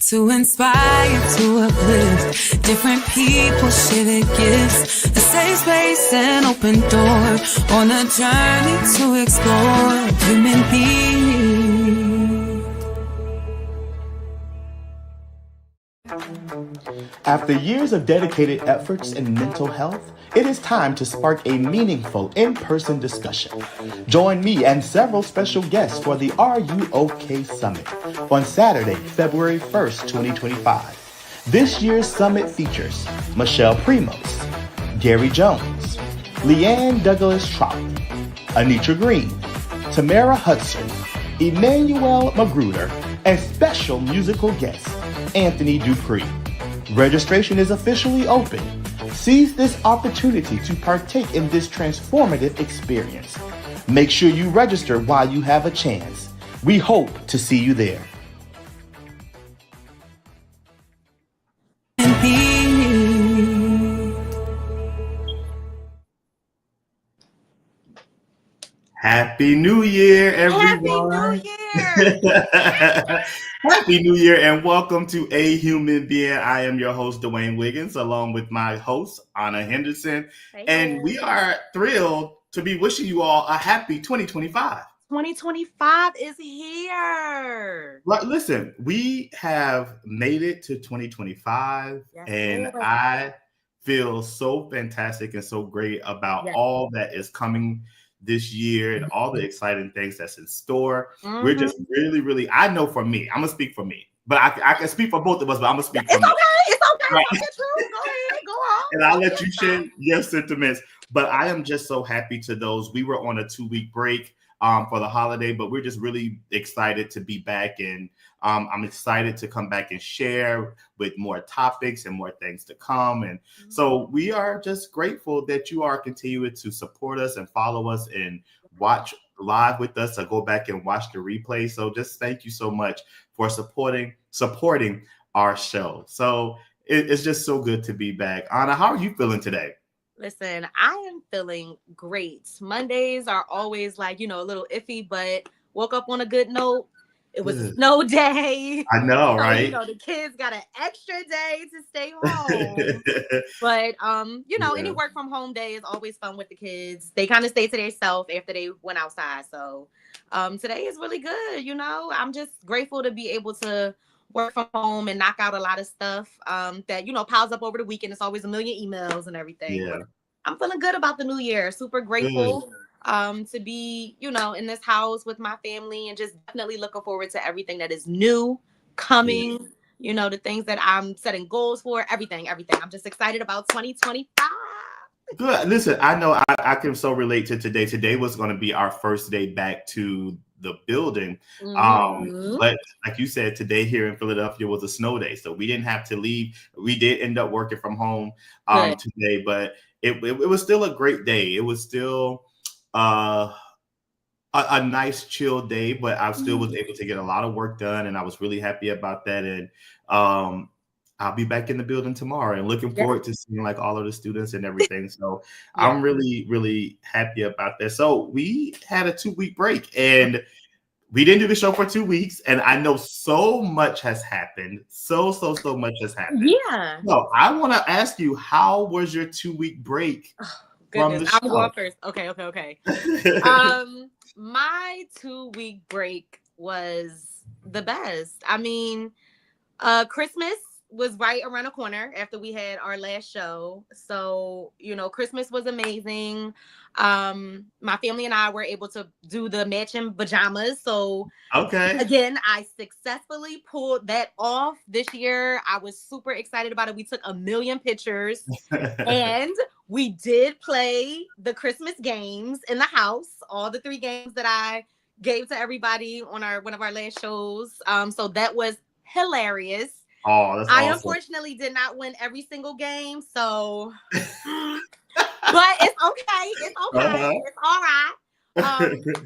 To inspire, to uplift, different people share their gifts. A safe space and open door on a journey to explore human beings. After years of dedicated efforts in mental health, it is time to spark a meaningful in-person discussion. Join me and several special guests for the Are You OK Summit on Saturday, February 1st, 2025. This year's summit features Michelle Primos, Gary Jones, Leanne Douglas-Trout, Anitra Green, Tamara Hudson, Emmanuel Magruder, and special musical guest, Anthony Dupree. Registration is officially open. Seize this opportunity to partake in this transformative experience. Make sure you register while you have a chance. We hope to see you there. Happy New Year, everyone. Happy New Year. Happy New Year and welcome to A Human Being. I am your host, Dwayne Wiggins, along with my host, Ana Henderson. And we are thrilled to be wishing you all a happy 2025. 2025 is here. Listen, we have made it to 2025, and I feel so fantastic and so great about all that is coming this year and all the exciting things that's in store. We're just really, I know for me, I'm gonna speak for me, but I can speak for both of us, but I'm gonna speak for me. It's okay. Right. Go ahead, go on. And I'll let you share your sentiments, but I am just so happy to those. We were on a 2-week break for the holiday, but we're just really excited to be back, and I'm excited to come back and share with more topics and more things to come. And so we are just grateful that you are continuing to support us and follow us and watch live with us, or go back and watch the replay. So just thank you so much for supporting our show. So it's just so good to be back. Ana, how are you feeling today? Listen, I am feeling great. Mondays are always like, a little iffy, but woke up on a good note. It was a snow day. I know, right? The kids got an extra day to stay home. But, any work from home day is always fun with the kids. They kind of stay to themselves after they went outside. So today is really good. I'm just grateful to be able to work from home and knock out a lot of stuff that, piles up over the weekend. It's always a million emails and everything. Yeah. I'm feeling good about the new year. Super grateful to be, in this house with my family, and just definitely looking forward to everything that is new coming, the things that I'm setting goals for, everything. I'm just excited about 2025. Good. Listen, I know I can so relate to today. Today was going to be our first day back to the building. But like you said, today here in Philadelphia was a snow day, so we didn't have to leave. We did end up working from home today, but it was still a great day. It was still a nice chill day, but I still was able to get a lot of work done, and I was really happy about that. And I'll be back in the building tomorrow, and looking forward to seeing like all of the students and everything. So I'm really, really happy about that. So we had a 2-week break, and we didn't do the show for 2 weeks. And I know so much has happened. So much has happened. Yeah. So I want to ask you, how was your 2-week break? Goodness, I'm going first. Okay. My 2-week break was the best. I mean, Christmas was right around the corner after we had our last show. So, Christmas was amazing. My family and I were able to do the matching pajamas. So again, I successfully pulled that off this year. I was super excited about it. We took 1 million pictures and we did play the Christmas games in the house, all the 3 games that I gave to everybody on one of our last shows. So that was hilarious. Oh, that's awesome. I unfortunately did not win every single game, so but it's okay. It's all right.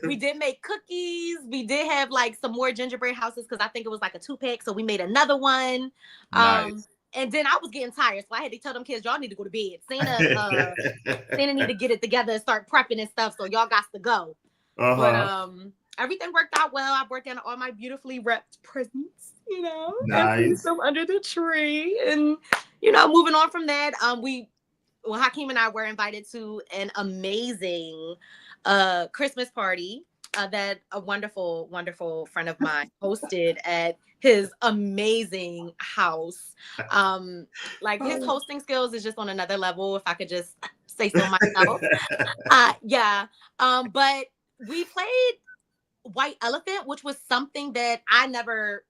We did make cookies. We did have like some more gingerbread houses because I think it was like a 2-pack, so we made another one. Nice. And then I was getting tired, so I had to tell them kids, y'all need to go to bed. Santa need to get it together and start prepping and stuff, so y'all got to go. But everything worked out well. I brought down all my beautifully wrapped presents, and Nice. placed them under the tree. And, moving on from that, Hakeem and I were invited to an amazing Christmas party that a wonderful, wonderful friend of mine hosted at his amazing house. His hosting skills is just on another level, if I could just say so myself. But we played White Elephant, which was something that I never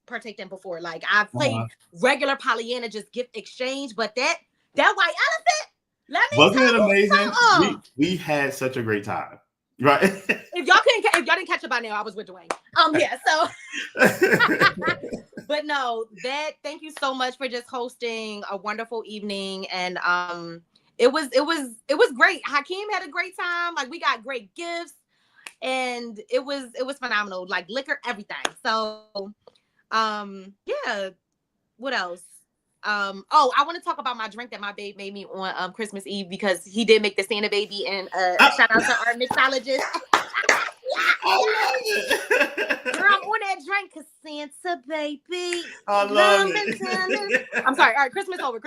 partaked in before. Like, I've played regular Pollyanna, just gift exchange, but that White Elephant, let me Wasn't tell it you amazing? something. We had such a great time, right? If y'all didn't catch it by now, I was with Dwayne. But no, thank you so much for just hosting a wonderful evening. And it was great. Hakeem had a great time. Like, we got great gifts, and it was phenomenal. Like, liquor, everything. So what else? I want to talk about my drink that my babe made me on Christmas Eve, because he did make the Santa baby, and shout out to our mixologist. I love it. Girl, I'm on that drink, cause Santa baby. I love it. I'm sorry. All right, Christmas over.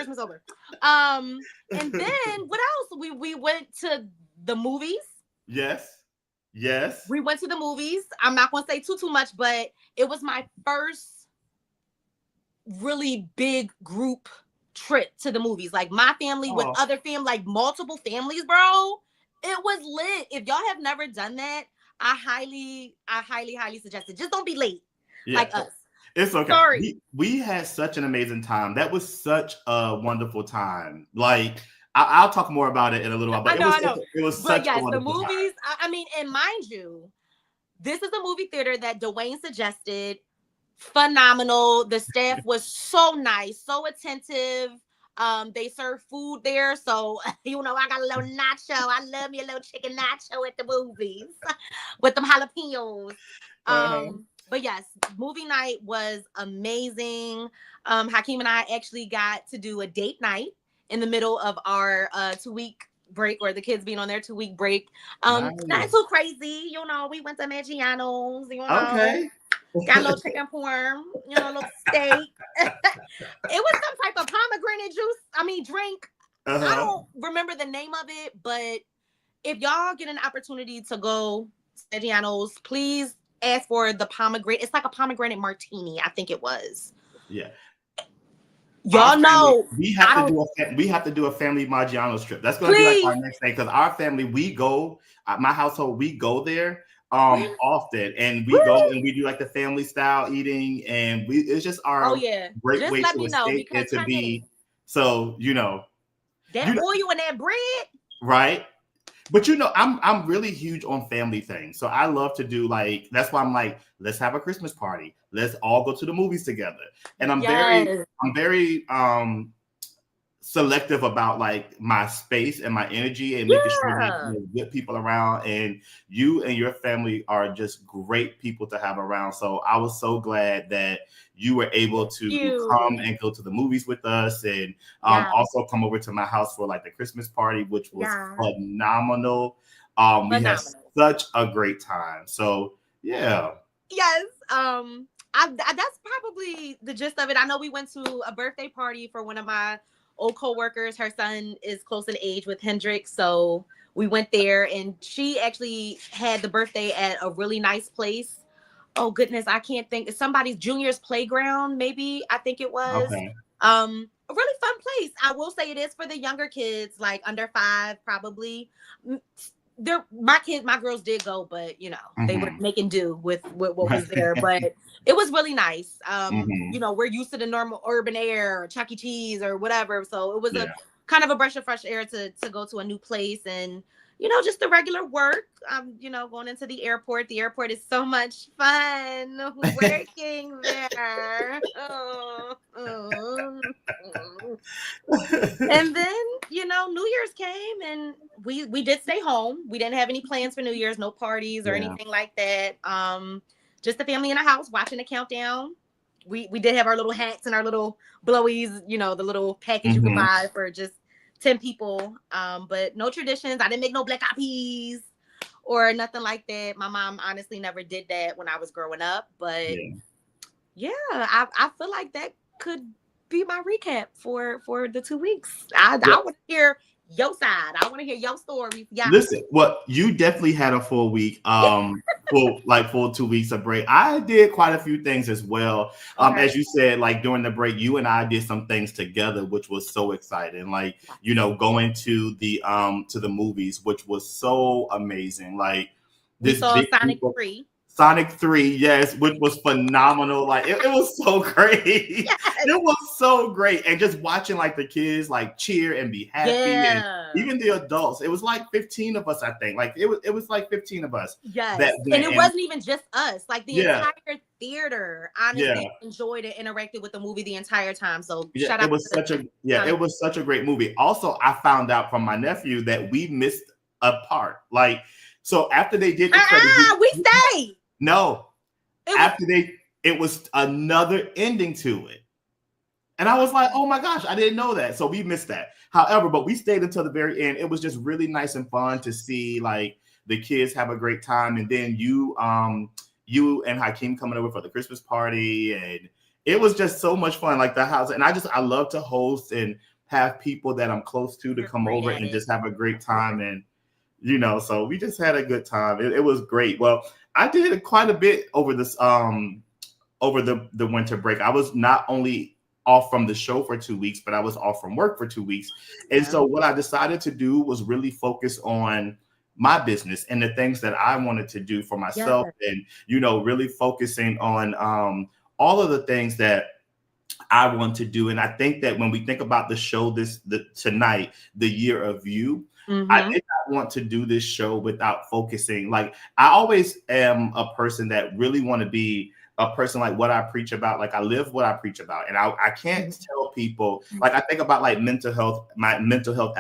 And then what else? We went to the movies. Yes. We went to the movies. I'm not gonna say too much, but it was my first really big group trip to the movies. Like, my family with other family, like multiple families, bro. It was lit. If y'all have never done that, I highly suggest it. Just don't be late like us. It's okay. Sorry. We had such an amazing time. That was such a wonderful time. Like, I'll talk more about it in a little while. But it was such a wonderful the movies. time. I mean, and mind you, this is a movie theater that Dwayne suggested. Phenomenal. The staff was so nice, so attentive. They serve food there, so I got a little nacho. I love me a little chicken nacho at the movies with them jalapenos. But yes, movie night was amazing. Hakeem and I actually got to do a date night in the middle of our 2-week break, or the kids being on their 2-week break. Nice. Not too crazy, we went to Maggiano's, Okay. Got a little chicken parm, a little steak. It was some type of pomegranate drink. I don't remember the name of it, but if y'all get an opportunity to go to Maggiano's, please ask for the pomegranate. It's like a pomegranate martini, I think it was. Yeah. Y'all know we have to do a family Maggiano's trip. That's going to be like our next thing, because our family, we go, my household, we go there often, and we go and we do like the family style eating, and it's just our great just way let to me know, escape and to be that oil and that bread, right? But I'm really huge on family things, so I love to do, like, that's why I'm like, let's have a Christmas party, let's all go to the movies together. And I'm very selective about, like, my space and my energy, and making sure that there's good people around, and you and your family are just great people to have around. So I was so glad that you were able to come and go to the movies with us, and also come over to my house for, like, the Christmas party, which was phenomenal. We had such a great time. So that's probably the gist of it. I know we went to a birthday party for one of my old co-workers. Her son is close in age with Hendrix, so we went there, and she actually had the birthday at a really nice place. Oh goodness, I can't think. It's somebody's junior's playground, maybe. I think it was. A really fun place. I will say it is for the younger kids, like under 5, probably. My girls did go, but they were making do with what was there. But it was really nice. We're used to the normal urban air, or Chuck E. Cheese, or whatever. So it was a kind of a breath of fresh air to go to a new place, and just the regular work. Going into the airport. The airport is so much fun working there. And then, New Year's came, and we did stay home. We didn't have any plans for New Year's, no parties or anything like that. Just the family in the house watching the countdown. We did have our little hats and our little blowies, the little package you could buy for just 10 people. But no traditions. I didn't make no black eyed peas or nothing like that. My mom honestly never did that when I was growing up, but yeah, I feel like that could be my recap for the 2 weeks. I want to hear your side. I want to hear your story. Yeah. Listen, well, you definitely had a full week, full 2 weeks of break. I did quite a few things as well. As you said, like during the break, you and I did some things together, which was so exciting. Like, going to the movies, which was so amazing. Like we saw Sonic 3. Sonic 3, yes, which was phenomenal. Like it was so great. Yes. It was so great. And just watching like the kids like cheer and be happy, and even the adults. It was like 15 of us, I think. Like it was like 15 of us. Yes. And it wasn't even just us. Like the entire theater honestly enjoyed it, interacted with the movie the entire time. So shout out. It was such a great movie. Also, I found out from my nephew that we missed a part. Like, so after they did the credits, we stayed. No, it was another ending to it. And I was like, oh my gosh, I didn't know that. So we missed that. However, but we stayed until the very end. It was just really nice and fun to see like the kids have a great time. And then you and Hakeem coming over for the Christmas party. And it was just so much fun. Like the house. And I love to host and have people that I'm close to come over and just have a great time. And, so we just had a good time. It was great. Well, I did quite a bit over this over the winter break. I was not only off from the show for 2 weeks, but I was off from work for 2 weeks. And so what I decided to do was really focus on my business and the things that I wanted to do for myself, and really focusing on all of the things that I want to do. And I think that when we think about the show tonight, the Year of You, I did not want to do this show without focusing. Like, I always am a person that really want to be a person like what I preach about. Like, I live what I preach about. And I can't tell people, like, I think about like mental health, my mental health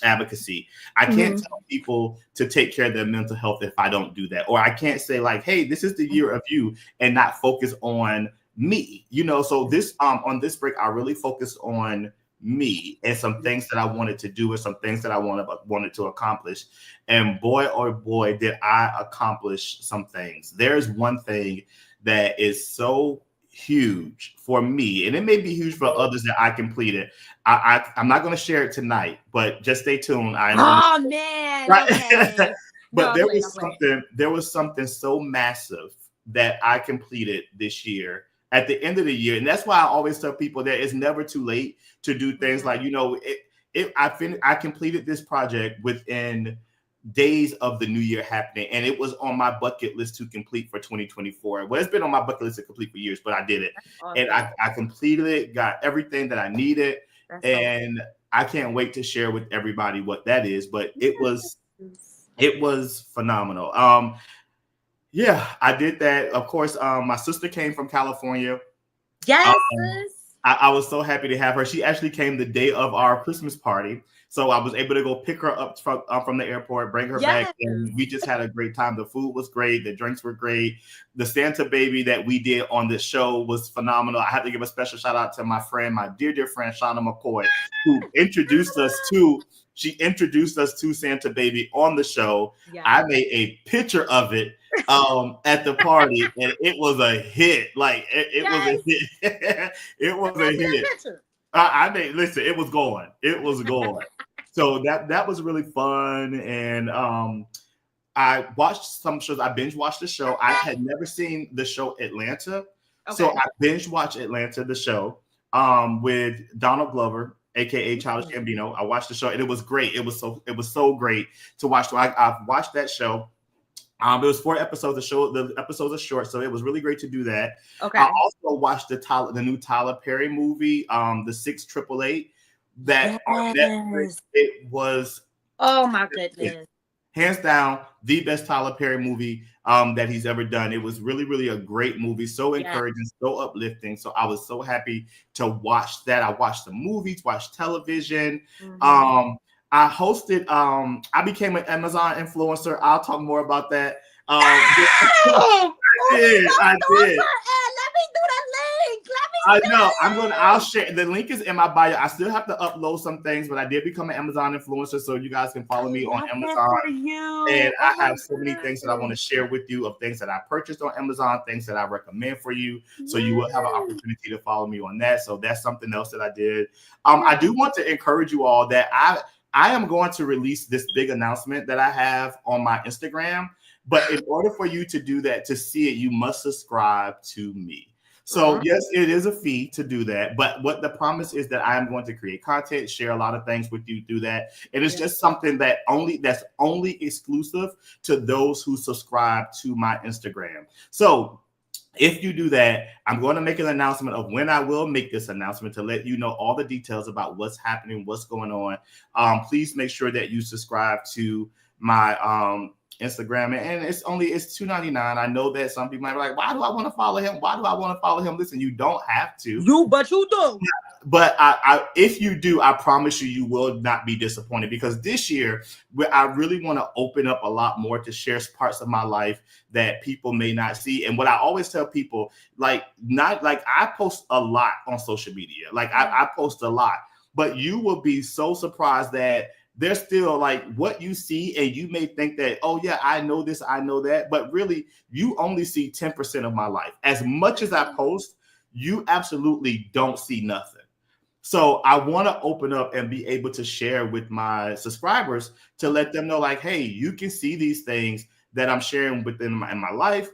advocacy. I can't tell people to take care of their mental health if I don't do that. Or I can't say like, hey, this is the year of you, and not focus on me, so this on this break, I really focused on me and some things that I wanted to do and some things that I wanted to accomplish. And boy, oh boy, did I accomplish some things. There's one thing that is so huge for me, and it may be huge for others, that I completed. I'm not going to share it tonight, but just stay tuned. Man. Right? Okay. But there was something so massive that I completed this year at the end of the year. And that's why I always tell people that it's never too late to do things. Like, I completed this project within days of the new year happening, and it was on my bucket list to complete for 2024. Well, it's been on my bucket list to complete for years, but I did it. Awesome. And I completed it, got everything that I needed. And I can't wait to share with everybody what that is, but it was phenomenal. Yeah, I did that. Of course, my sister came from California. Yes. I was so happy to have her. She actually came the day of our Christmas party. So I was able to go pick her up from the airport, bring her back. And we just had a great time. The food was great. The drinks were great. The Santa baby that we did on the show was phenomenal. I have to give a special shout out to my friend, my dear, dear friend, Shauna McCoy, who introduced us to Santa Baby on the show. Yeah. I made a picture of it at the party, and it was a hit. Like it was a hit. It was a hit. Listen, it was going. It was going. So that was really fun. And I watched some shows. I binge watched the show. I had never seen the show Atlanta. Okay. So I binge watched Atlanta, the show, with Donald Glover, aka Childish Gambino. I watched the show, and it was great. It was so great to watch. So I've watched that show. It was 4 episodes. The episodes are short, so it was really great to do that. Okay. I also watched the new Tyler Perry movie, the 688. That on Netflix, it was, oh my goodness, hands down the best Tyler Perry movie that he's ever done. It was really, really a great movie, so encouraging, so uplifting. So I was so happy to watch that. I watched the movies, watched television. I hosted, I became an Amazon influencer. I'll talk more about that. I did. Let me do the link. I know. I'll share. The link is in my bio. I still have to upload some things, but I did become an Amazon influencer, so you guys can follow me on Amazon. And I have so many things that I want to share with you of things that I purchased on Amazon, things that I recommend for you. So you will have an opportunity to follow me on that. So that's something else that I did. I do want to encourage you all that I am going to release this big announcement that I have on my Instagram. But in order for you to do that, to see it, you must subscribe to me. So yes, it is a fee to do that. But what the promise is that I am going to create content, share a lot of things with you through that. And it's just something that's only exclusive to those who subscribe to my Instagram. So if you do that, I'm going to make an announcement of when I will make this announcement to let you know all the details about what's happening, what's going on. Please make sure that you subscribe to my Instagram, and it's $2.99. I know that some people might be like, why do I want to follow him? Why do I want to follow him? Listen, you don't have to. But you do. But if you do, I promise you will not be disappointed, because this year I really want to open up a lot more to share parts of my life that people may not see. And what I always tell people, I post a lot on social media. I post a lot, but you will be so surprised that there's still what you see, and you may think that, oh yeah, I know this, I know that, but really you only see 10% of my life. As much as I post, you absolutely don't see nothing. So I want to open up and be able to share with my subscribers to let them know, hey, you can see these things that I'm sharing within my life.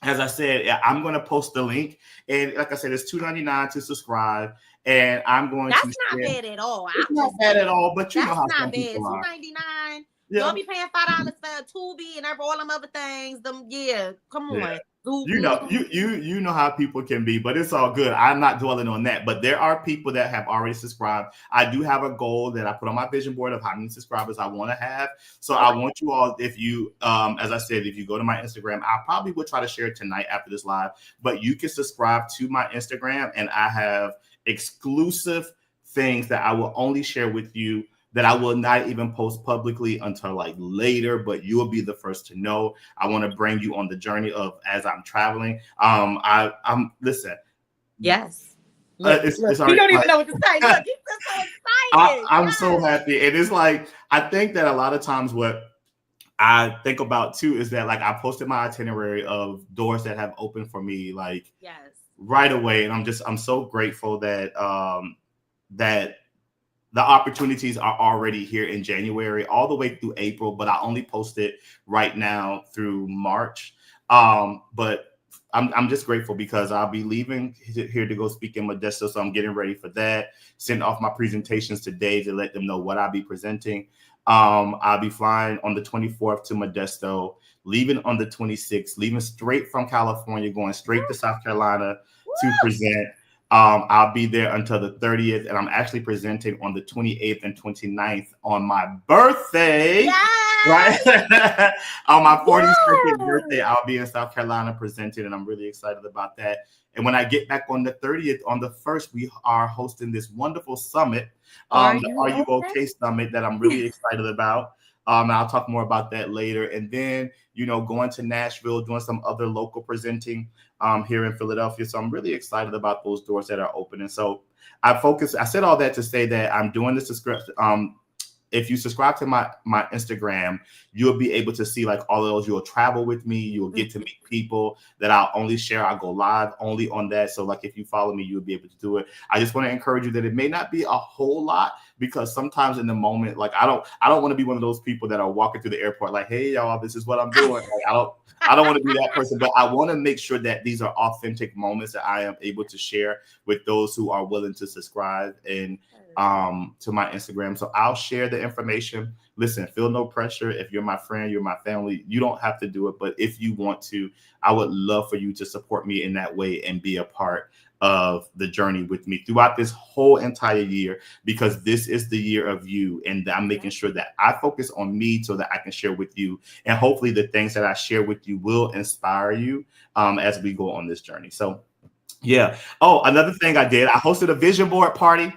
As I said, I'm going to post the link, and like I said, it's $2.99 to subscribe. And I'm going That's to. Not bad at all. It's not bad at all, but you know how some people are. $2.99. Yeah. You'll be paying $5 for Tubi and all them other things. Come on. Yeah. You know how people can be, but it's all good. I'm not dwelling on that. But there are people that have already subscribed. I do have a goal that I put on my vision board of how many subscribers I want to have. So I want you all, if you, as I said, if you go to my Instagram, I probably will try to share it tonight after this live. But you can subscribe to my Instagram, and I have exclusive things that I will only share with you, that I will not even post publicly until later, but you will be the first to know. I want to bring you on the journey of as I'm traveling. I'm listen. Yes. It's you don't even know what to say. Look, he's just so excited. I'm so happy. And it's I think that a lot of times what I think about too is that I posted my itinerary of doors that have opened for me right away. And I'm so grateful that that the opportunities are already here in January, all the way through April, but I only posted right now through March. But I'm just grateful because I'll be leaving here to go speak in Modesto. So I'm getting ready for that. Send off my presentations today to let them know what I'll be presenting. I'll be flying on the 24th to Modesto, leaving on the 26th, leaving straight from California, going straight to South Carolina to present. I'll be there until the 30th, and I'm actually presenting on the 28th and 29th on my birthday. Right? On my 42nd birthday, I'll be in South Carolina presenting, and I'm really excited about that. And when I get back on the 30th, on the 1st, we are hosting this wonderful summit, the Are You Okay Summit, that I'm really excited about. And I'll talk more about that later. And then, going to Nashville, doing some other local presenting here in Philadelphia. So I'm really excited about those doors that are opening. So I said all that to say that I'm doing this subscription. If you subscribe to my Instagram, you'll be able to see all of those. You'll travel with me. You'll get to meet people that I'll only share. I'll go live only on that. So if you follow me, you'll be able to do it. I just want to encourage you that it may not be a whole lot, because sometimes in the moment, I don't want to be one of those people that are walking through the airport hey y'all, this is what I'm doing. I don't want to be that person, but I want to make sure that these are authentic moments that I am able to share with those who are willing to subscribe and to my Instagram. So I'll share the information. Listen, feel no pressure. If you're my friend, you're my family, you don't have to do it. But if you want to, I would love for you to support me in that way and be a part of the journey with me throughout this whole entire year, because this is the year of you. And I'm making sure that I focus on me so that I can share with you. And hopefully the things that I share with you will inspire you as we go on this journey. So, yeah. Oh, another thing I did, I hosted a vision board party.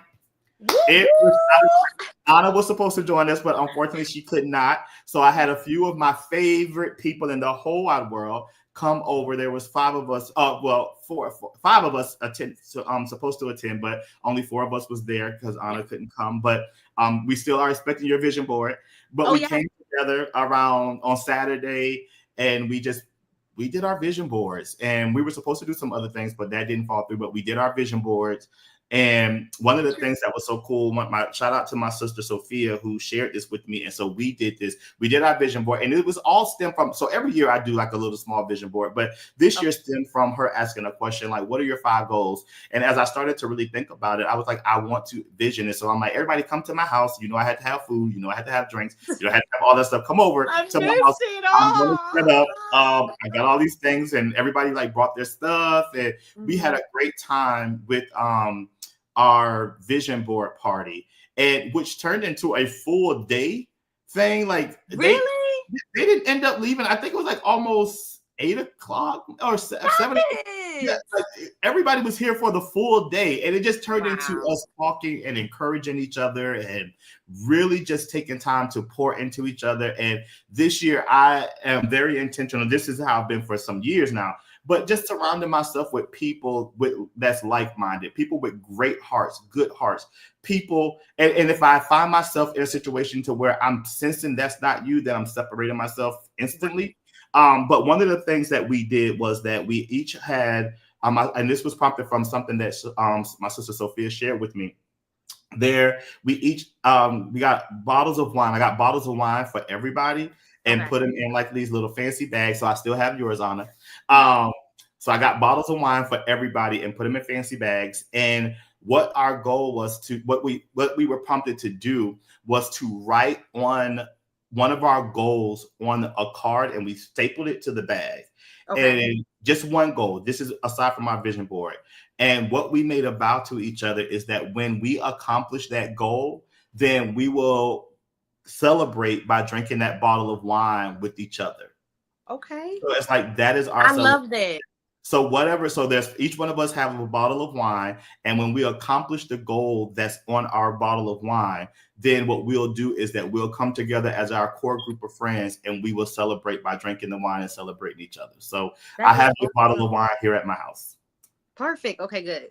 Ana was supposed to join us, but unfortunately she could not. So I had a few of my favorite people in the whole wide world come over. There was 5 of us. Well, five of us supposed to attend, but only 4 of us was there because Ana couldn't come. But we still are expecting your vision board. But we came together around on Saturday, and we did our vision boards, and we were supposed to do some other things, but that didn't fall through. But we did our vision boards. And one of the things that was so cool, my shout out to my sister Sophia, who shared this with me. And so we did this. We did our vision board, and it was all stemmed from. So every year I do like a little small vision board, but this year stemmed from her asking a question like, "What are your 5 goals?" And as I started to really think about it, I was like, I want to vision it. So I'm like, everybody come to my house. You know, I had to have food. You know, I had to have drinks. You know, I had to have all that stuff. Come over to my house. I'm gonna set up. I got all these things, and everybody like brought their stuff, and we had a great time with our vision board party, and which turned into a full day thing. Like really, they didn't end up leaving. I think it was like almost 8 o'clock or 7. Yeah, like everybody was here for the full day, and it just turned into us talking and encouraging each other, and really just taking time to pour into each other. And this year, I am very intentional. This is how I've been for some years now. But just surrounding myself with people that's like-minded, people with great hearts, good hearts, people. And if I find myself in a situation to where I'm sensing that's not you, then I'm separating myself instantly. But one of the things that we did was that we each had, and this was prompted from something that my sister Sophia shared with me. There, we each we got bottles of wine. I got bottles of wine for everybody, and put them in like these little fancy bags. So I still have yours, Ana. So I got bottles of wine for everybody and put them in fancy bags. And what our goal was what we were prompted to do was to write on one of our goals on a card, and we stapled it to the bag. And just one goal. This is aside from our vision board. And what we made a vow to each other is that when we accomplish that goal, then we will celebrate by drinking that bottle of wine with each other. Okay. So it's like that is our. I love that. So whatever. So there's each one of us have a bottle of wine, and when we accomplish the goal that's on our bottle of wine, then what we'll do is that we'll come together as our core group of friends, and we will celebrate by drinking the wine and celebrating each other. So I have a bottle of wine here at my house. Perfect. Okay, good.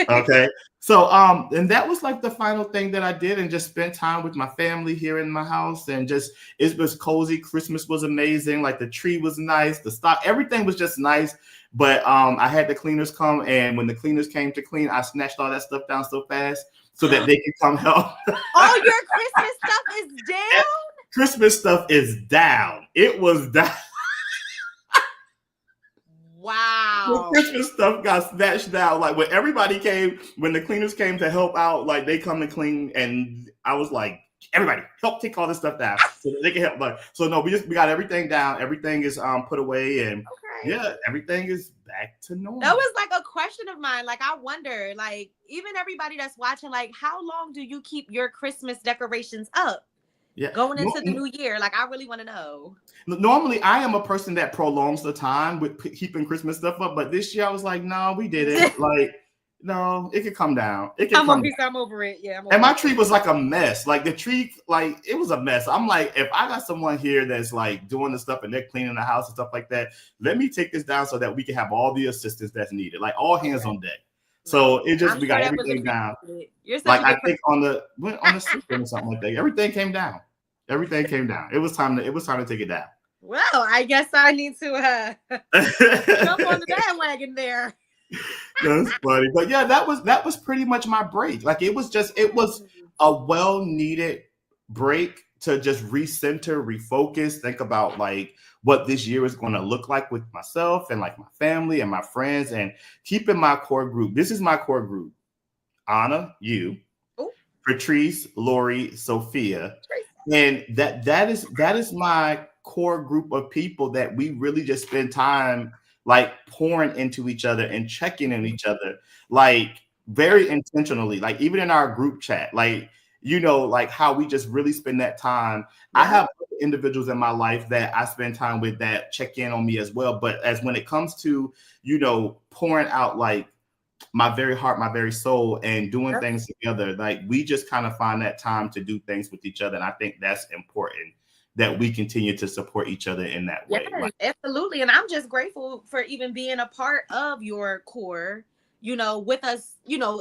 Okay. So and that was like the final thing that I did, and just spent time with my family here in my house, and just it was cozy. Christmas was amazing. Like the tree was nice, the stock, everything was just nice. But I had the cleaners come, and when the cleaners came to clean, I snatched all that stuff down so fast so that they could come help. All your Christmas stuff is down? Christmas stuff is down. It was down. Wow. The Christmas stuff got snatched down. Like when everybody came, when the cleaners came to help out, like they come and clean, and I was like, everybody help take all this stuff down so that they can help. But so no, we got everything down. Everything is put away, and yeah, everything is back to normal. That was like a question of mine. Like I wonder, like even everybody that's watching, like how long do you keep your Christmas decorations up? Yeah, going into the new year, like I really want to know. Normally, I am a person that prolongs the time with keeping Christmas stuff up, but this year I was like, no, we did it. Like, no, it could come down. It can I'm over it. Yeah, and my tree was like a mess. Like the tree, like it was a mess. I'm like, if I got someone here that's like doing the stuff and they're cleaning the house and stuff like that, let me take this down so that we can have all the assistance that's needed, like all hands on deck. So it just we got everything down. Like I think on the system or something like that, everything came down. Everything came down. It was time to take it down. Well, I guess I need to jump on the bandwagon there. That's funny. But yeah, that was pretty much my break. Like it was a well-needed break to just recenter, refocus, think about like what this year is going to look like with myself and like my family and my friends, and keeping my core group. This is my core group. Ana, you, Patrice, Lori, Sophia. And that is my core group of people that we really just spend time like pouring into each other and checking in each other, like very intentionally, like even in our group chat, like, you know, like how we just really spend that time. Yeah. I have individuals in my life that I spend time with that check in on me as well. But as when it comes to, you know, pouring out like my very heart, my very soul, and doing things together, like we just kind of find that time to do things with each other. And I think that's important, that we continue to support each other in that way. Yes, absolutely. And I'm just grateful for even being a part of your core, with us,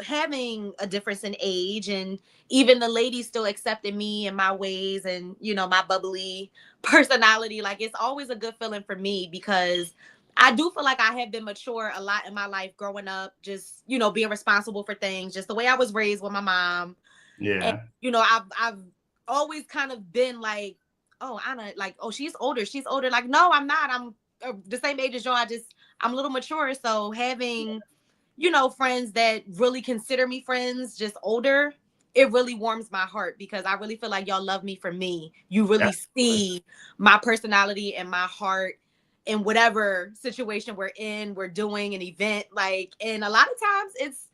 having a difference in age, and even the ladies still accepting me and my ways and, my bubbly personality. Like, it's always a good feeling for me, because I do feel like I have been mature a lot in my life growing up, just, being responsible for things, just the way I was raised with my mom. Yeah. And, I've always kind of been like, oh, Anna, like, oh, she's older. She's older. Like, no, I'm not. I'm the same age as y'all. I'm a little mature. So having, friends that really consider me friends, just older, it really warms my heart, because I really feel like y'all love me for me. You really see my personality and my heart in whatever situation we're in, we're doing an event. Like, and a lot of times it's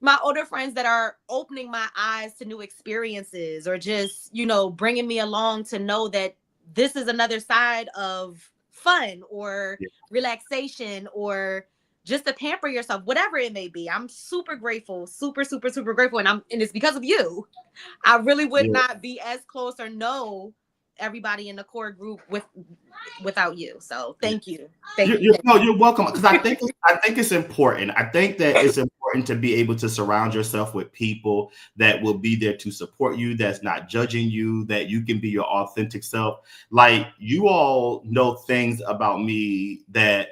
my older friends that are opening my eyes to new experiences, or just, bringing me along to know that this is another side of fun or relaxation, or just to pamper yourself, whatever it may be. I'm super grateful, super, super, super grateful. And it's because of you. I really would not be as close or know everybody in the core group without you. So thank you. You're welcome. Because I think it's important. I think that it's important to be able to surround yourself with people that will be there to support you, that's not judging you, that you can be your authentic self. Like, you all know things about me that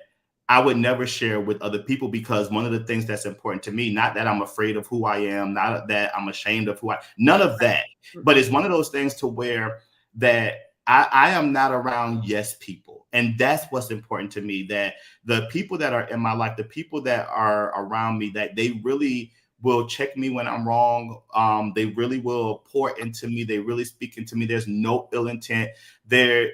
I would never share with other people, because one of the things that's important to me, not that I'm afraid of who I am, not that I'm ashamed of none of that, but it's one of those things to where that I am not around yes people. And that's what's important to me, that the people that are in my life, the people that are around me, that they really will check me when I'm wrong. They really will pour into me. They really speak into me. There's no ill intent. There's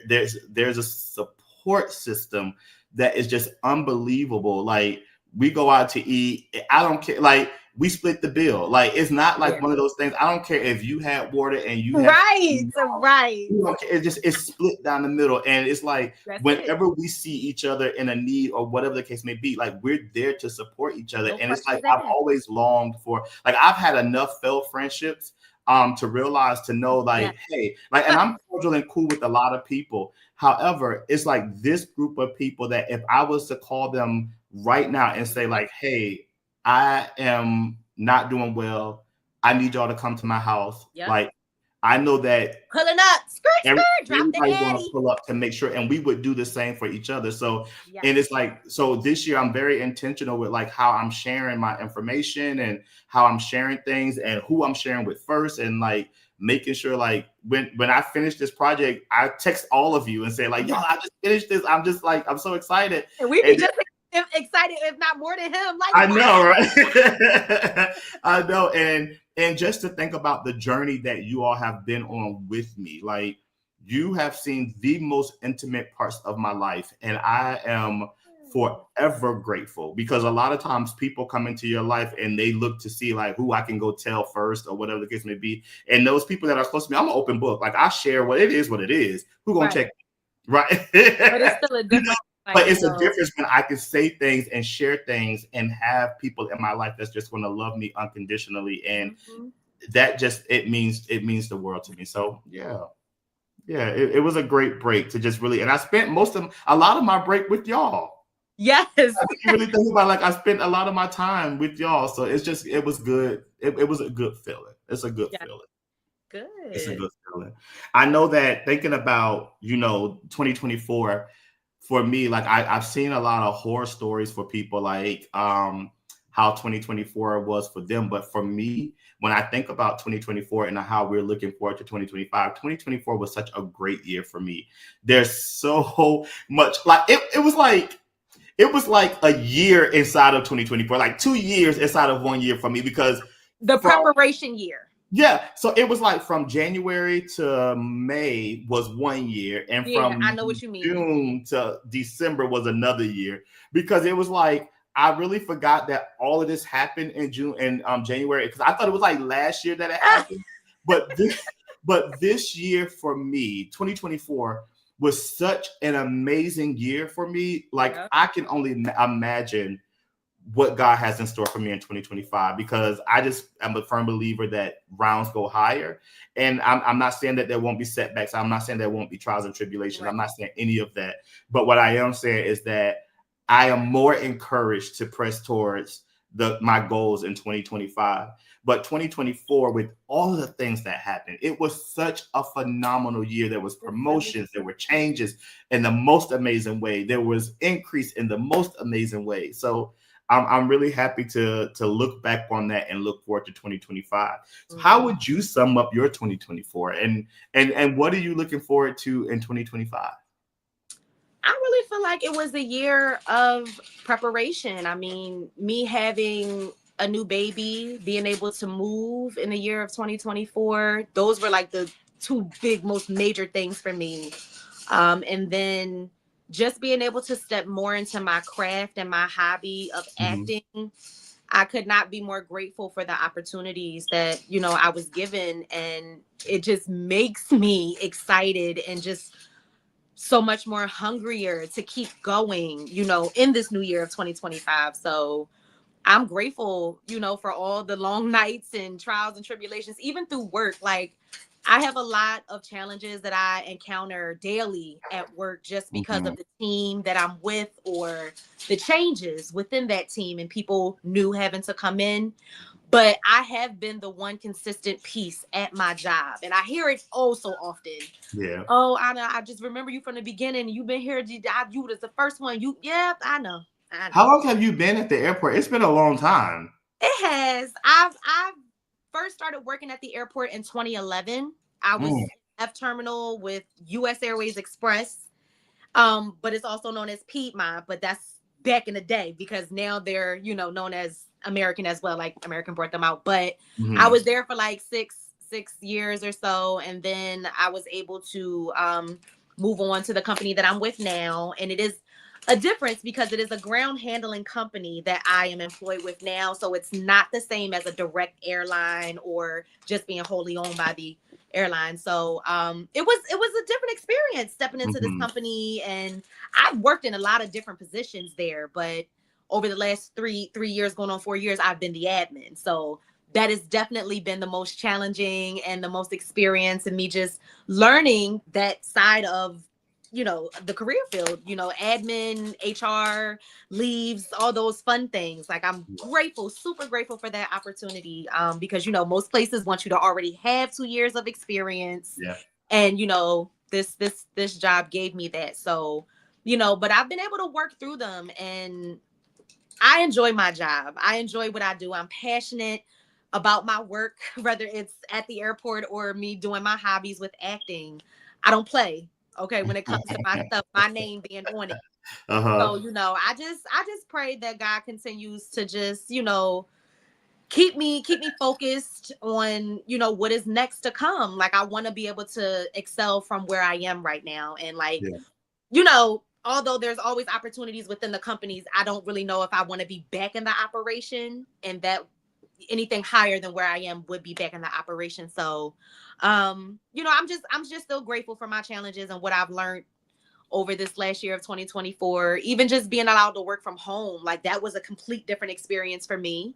a support system that is just unbelievable. Like, we go out to eat. I don't care. Like, we split the bill. Like, it's not like one of those things. I don't care if you had water and you had right. It's split down the middle. And it's like, whenever we see each other in a need or whatever the case may be, like, we're there to support each other. And it's like, I've always longed for, like, I've had enough failed friendships to realize, to know, like, hey, like, and I'm cordial and cool with a lot of people. However, it's like this group of people that if I was to call them right now and say, like, hey, I am not doing well, I need y'all to come to my house. Like, I know that pulling up, everybody's going to pull up to make sure, and we would do the same for each other. So, and it's like, so this year I'm very intentional with, like, how I'm sharing my information and how I'm sharing things and who I'm sharing with first, and, like, making sure, like, when I finish this project, I text all of you and say, like, yo, I just finished this. I'm just like, I'm so excited. And we be just excited, if not more than him. Like, I know, right? I know. And just to think about the journey that you all have been on with me, like, you have seen the most intimate parts of my life. And I am forever grateful, because a lot of times people come into your life and they look to see, like, who I can go tell first or whatever the case may be. And those people that are close to me, I'm an open book. Like, I share what it is. Who gonna check me? Right. But it's still a different. But it's a difference when I can say things and share things and have people in my life that's just going to love me unconditionally. And that just, it means the world to me. So it was a great break to just really, and I spent a lot of my break with y'all. Yes. I really think about, like, I spent a lot of my time with y'all. So it's just, it was good. It was a good feeling. It's a good feeling. Good. It's a good feeling. I know that thinking about, 2024, for me, like, I've seen a lot of horror stories for people, like how 2024 was for them. But for me, when I think about 2024 and how we're looking forward to 2025, 2024 was such a great year for me. There's so much, like, it was like a year inside of 2024, like 2 years inside of 1 year for me, because the preparation year. Yeah, so it was like from January to May was 1 year, and from I know what you mean. June to December was another year, because it was like, I really forgot that all of this happened in June and January, because I thought it was like last year that it happened. But this year for me, 2024, was such an amazing year for me. Like, I can only imagine what God has in store for me in 2025, because I just am a firm believer that rounds go higher. And I'm not saying that there won't be setbacks. I'm not saying there won't be trials and tribulations. Right. I'm not saying any of that. But what I am saying is that I am more encouraged to press towards my goals in 2025. But 2024, with all of the things that happened, it was such a phenomenal year. There was promotions, there were changes in the most amazing way. There was increase in the most amazing way. So I'm really happy to look back on that and look forward to 2025. So how would you sum up your 2024, and what are you looking forward to in 2025? I really feel like it was a year of preparation. I mean, me having a new baby, being able to move in the year of 2024, those were like the two big, most major things for me. And then just being able to step more into my craft and my hobby of acting. I could not be more grateful for the opportunities that, I was given. And it just makes me excited and just so much more hungrier to keep going, in this new year of 2025. So I'm grateful, for all the long nights and trials and tribulations, even through work. Like, I have a lot of challenges that I encounter daily at work just because of the team that I'm with, or the changes within that team and people new having to come in. But I have been the one consistent piece at my job. And I hear it oh so often. Yeah. Oh, Ana, I just remember you from the beginning. You've been here. You was the first one. Yeah, I know. How long have you been at the airport? It's been a long time. It has. I've first started working at the airport in 2011. I was F terminal with U.S. Airways Express, but it's also known as Piedmont. But that's back in the day, because now they're known as American as well. Like, American brought them out. But I was there for like six years or so, and then I was able to move on to the company that I'm with now, and it is a difference because it is a ground handling company that I am employed with now. So it's not the same as a direct airline or just being wholly owned by the airline. So it was a different experience stepping into this company, and I've worked in a lot of different positions there, but over the last three years, going on 4 years, I've been the admin. So that has definitely been the most challenging and the most experience, and me just learning that side of the career field, admin, HR, leaves, all those fun things. Like, I'm grateful, super grateful for that opportunity, because most places want you to already have 2 years of experience. Yeah. And this job gave me that. So but I've been able to work through them, and I enjoy my job. I enjoy what I do. I'm passionate about my work, whether it's at the airport or me doing my hobbies with acting. I don't play. Okay, when it comes to my stuff, my name being on it. So, I just pray that God continues to just, keep me focused on, what is next to come. Like, I want to be able to excel from where I am right now. And like, although there's always opportunities within the companies, I don't really know if I want to be back in the operation, and that anything higher than where I am would be back in the operation. So, I'm just still grateful for my challenges and what I've learned over this last year of 2024. Even just being allowed to work from home, like, that was a complete different experience for me.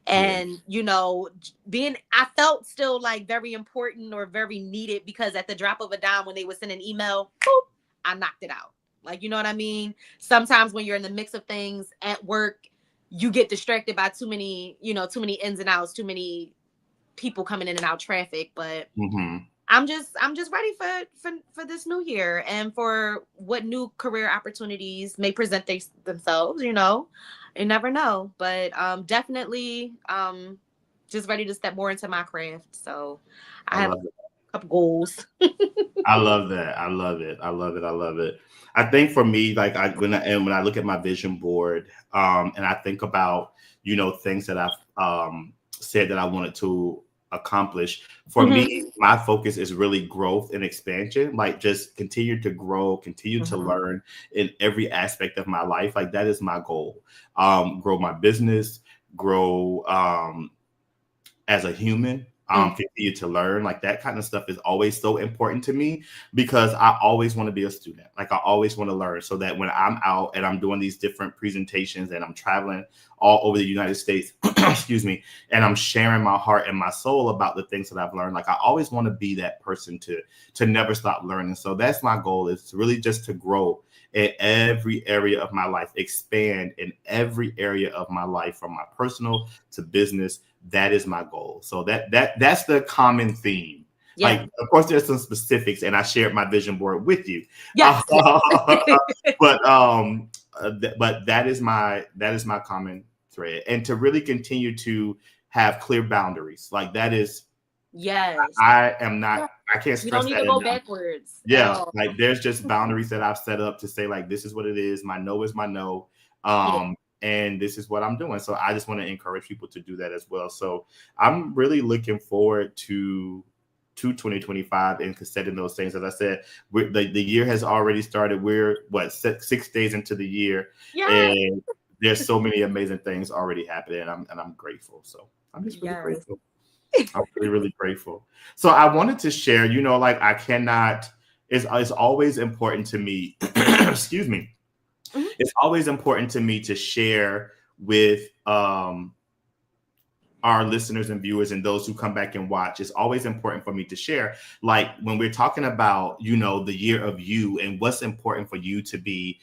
And, I felt still like very important or very needed, because at the drop of a dime, when they would send an email, boop, I knocked it out. Like, you know what I mean? Sometimes when you're in the mix of things at work, you get distracted by too many ins and outs, too many people coming in and out traffic. But I'm just ready for this new year, and for what new career opportunities may present themselves. You never know. But definitely just ready to step more into my craft. So I have a couple goals. I love that. I love it. I love it. I love it. I think for me, like, when I look at my vision board, and I think about, things that I've said that I wanted to accomplish. For me, my focus is really growth and expansion. Like, just continue to grow, continue to learn in every aspect of my life. Like, that is my goal. Grow my business, grow as a human, continue to learn. Like that kind of stuff is always so important to me because I always want to be a student. Like I always want to learn so that when I'm out and I'm doing these different presentations and I'm traveling all over the United States, excuse me, and I'm sharing my heart and my soul about the things that I've learned. Like I always want to be that person to never stop learning. So that's my goal, is really just to grow in every area of my life, expand in every area of my life, from my personal to business. That is my goal. So that's the common theme. Yeah. Like, of course, there's some specifics, and I shared my vision board with you. Yes. But that is my common thread, and to really continue to have clear boundaries. Like that is. Yes. I am not. Yeah. I can't stress that. You don't need to go backwards. Yeah. Like there's just boundaries that I've set up to say, like, this is what it is. My no is my no. And this is what I'm doing. So I just want to encourage people to do that as well. So I'm really looking forward to 2025 and setting those things. As I said, the year has already started. We're 6 days into the year, and there's so many amazing things already happening. And I'm grateful. So I'm just really grateful. I'm really, really grateful. So I wanted to share, like it's always important to me, excuse me. Mm-hmm. It's always important to me to share with our listeners and viewers and those who come back and watch. It's always important for me to share, like when we're talking about, the year of you and what's important for you to be,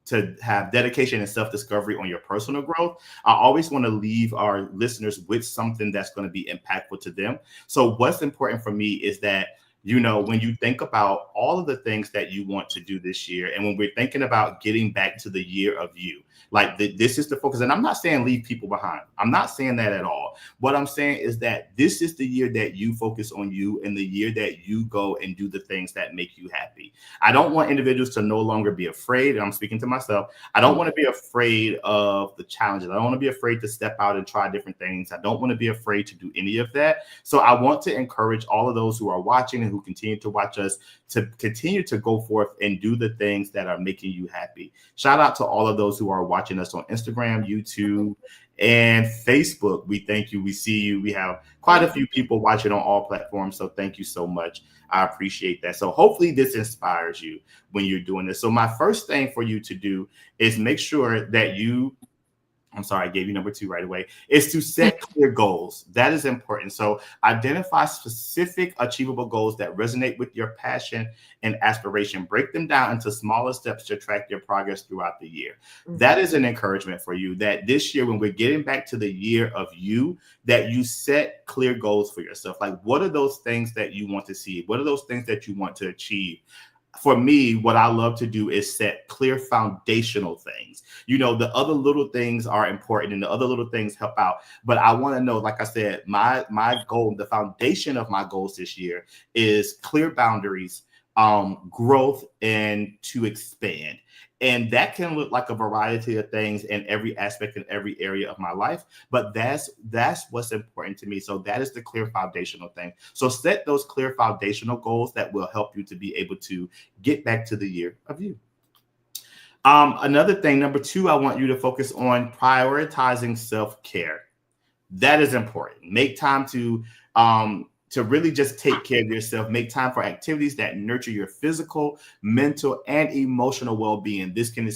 to have dedication and self-discovery on your personal growth. I always want to leave our listeners with something that's going to be impactful to them. So what's important for me is that, when you think about all of the things that you want to do this year, and when we're thinking about getting back to the year of you, like this is the focus. And I'm not saying leave people behind. I'm not saying that at all. What I'm saying is that this is the year that you focus on you, and the year that you go and do the things that make you happy. I don't want individuals to no longer be afraid. And I'm speaking to myself. I don't want to be afraid of the challenges. I don't want to be afraid to step out and try different things. I don't want to be afraid to do any of that. So I want to encourage all of those who are watching and who continue to watch us to continue to go forth and do the things that are making you happy. Shout out to all of those who are watching us on Instagram, YouTube, and Facebook. We thank you. We see you. We have quite a few people watching on all platforms. So thank you so much. I appreciate that. So hopefully this inspires you when you're doing this. So my first thing for you to do is make sure that I'm sorry, I gave you number 2 right away, is to set clear goals. That is important. So identify specific achievable goals that resonate with your passion and aspiration. Break them down into smaller steps to track your progress throughout the year. Mm-hmm. That is an encouragement for you, that this year, when we're getting back to the year of you, that you set clear goals for yourself. Like, what are those things that you want to see? What are those things that you want to achieve? For me, what I love to do is set clear foundational things. The other little things are important and the other little things help out. But I want to know, like I said, my goal, the foundation of my goals this year is clear boundaries, growth, and to expand. And that can look like a variety of things in every aspect, in every area of my life. But that's what's important to me. So that is the clear foundational thing. So set those clear foundational goals that will help you to be able to get back to the year of you. Another thing, number 2, I want you to focus on prioritizing self-care. That is important. Make time to really just take care of yourself. Make time for activities that nurture your physical, mental, and emotional well-being. This can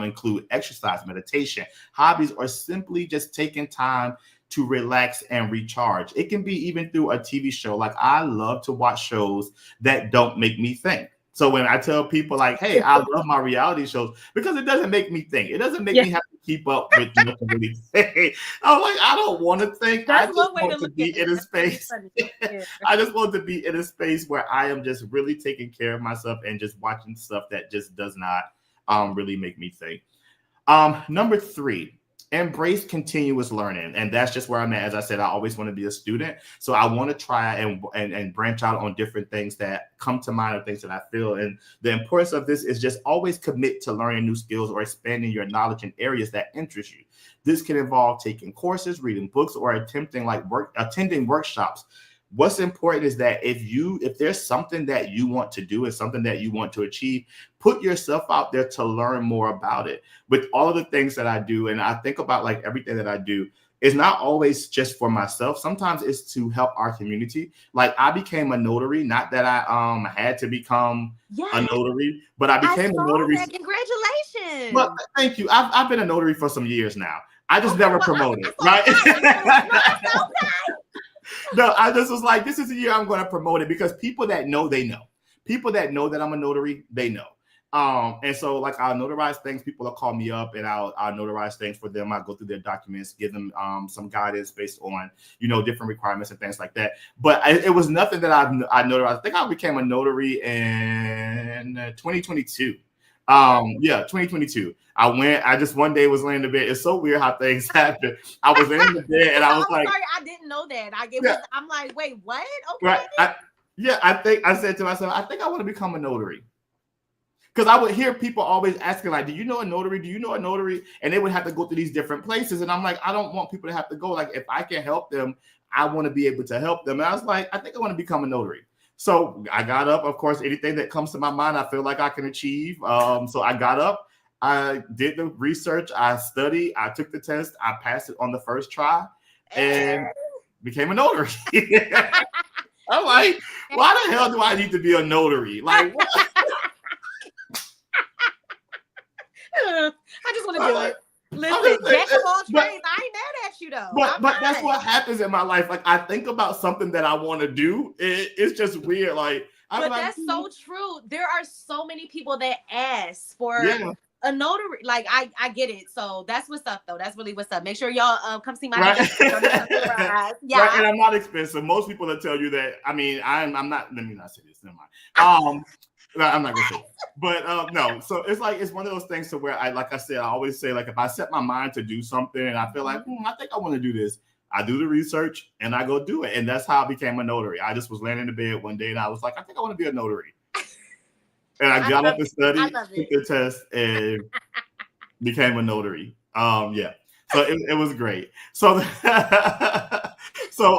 include exercise, meditation, hobbies, or simply just taking time to relax and recharge. It can be even through a TV show. Like, I love to watch shows that don't make me think. So when I tell people, like, hey, I love my reality shows because it doesn't make me think. It doesn't make me have to keep up with nothing really think. I'm like, I don't want to think. I just want to be in a space. I just want to be in a space where I am just really taking care of myself and just watching stuff that just does not really make me think. Number 3, embrace continuous learning. And that's just where I'm at. As I said, I always want to be a student. So I want to try and branch out on different things that come to mind, or things that I feel. And the importance of this is just always commit to learning new skills or expanding your knowledge in areas that interest you. This can involve taking courses, reading books, or attending workshops. What's important is that if there's something that you want to do and something that you want to achieve, put yourself out there to learn more about it. With all of the things that I do, and I think about like everything that I do, it's not always just for myself. Sometimes it's to help our community. Like I became a notary, not that I had to become a notary, but I became a notary. Congratulations. Well, thank you. I've been a notary for some years now. I just never promoted, right? No, I just was like, this is the year I'm going to promote it because people that know, they know. People that know that I'm a notary, they know. And so like I'll notarize things, people will call me up and I'll notarize things for them. I'll go through their documents, give them some guidance based on, different requirements and things like that. But it was nothing that I notarized. I think I became a notary in 2022. 2022. I just one day was laying in the bed. It's so weird how things happen. I was laying in the bed and I was like, sorry, I didn't know that. I'm like, wait, what? Okay. Right. I said to myself, I think I want to become a notary. Because I would hear people always asking, like, do you know a notary? Do you know a notary? And they would have to go through these different places. And I'm like, I don't want people to have to go. Like, if I can help them, I want to be able to help them. And I was like, I think I want to become a notary. So I got up. Of course, anything that comes to my mind, I feel like I can achieve. So I got up. I did the research. I studied. I took the test. I passed it on the first try and became a notary. I'm like, why the hell do I need to be a notary? Like, what? I just want to do it. Listen, jack of all trades. I ain't mad at you though. But that's what happens in my life. Like I think about something that I want to do. It's just weird. Like, that's so true. There are so many people that ask for a notary. Like I get it. So that's what's up though. That's really what's up. Make sure y'all come see my right. Yeah. Right. And I'm not expensive. Most people will tell you that. I mean, I'm not. Let me not say this. Never mind. I'm not gonna say it. But no, so it's one of those things to where like I said, I always say, like, if I set my mind to do something and I feel like I think I want to do this, I do the research and I go do it. And that's how I became a notary. I just was laying in the bed one day and I was like, I think I want to be a notary. And I got up and studied, took the test, and became a notary. So it was great. So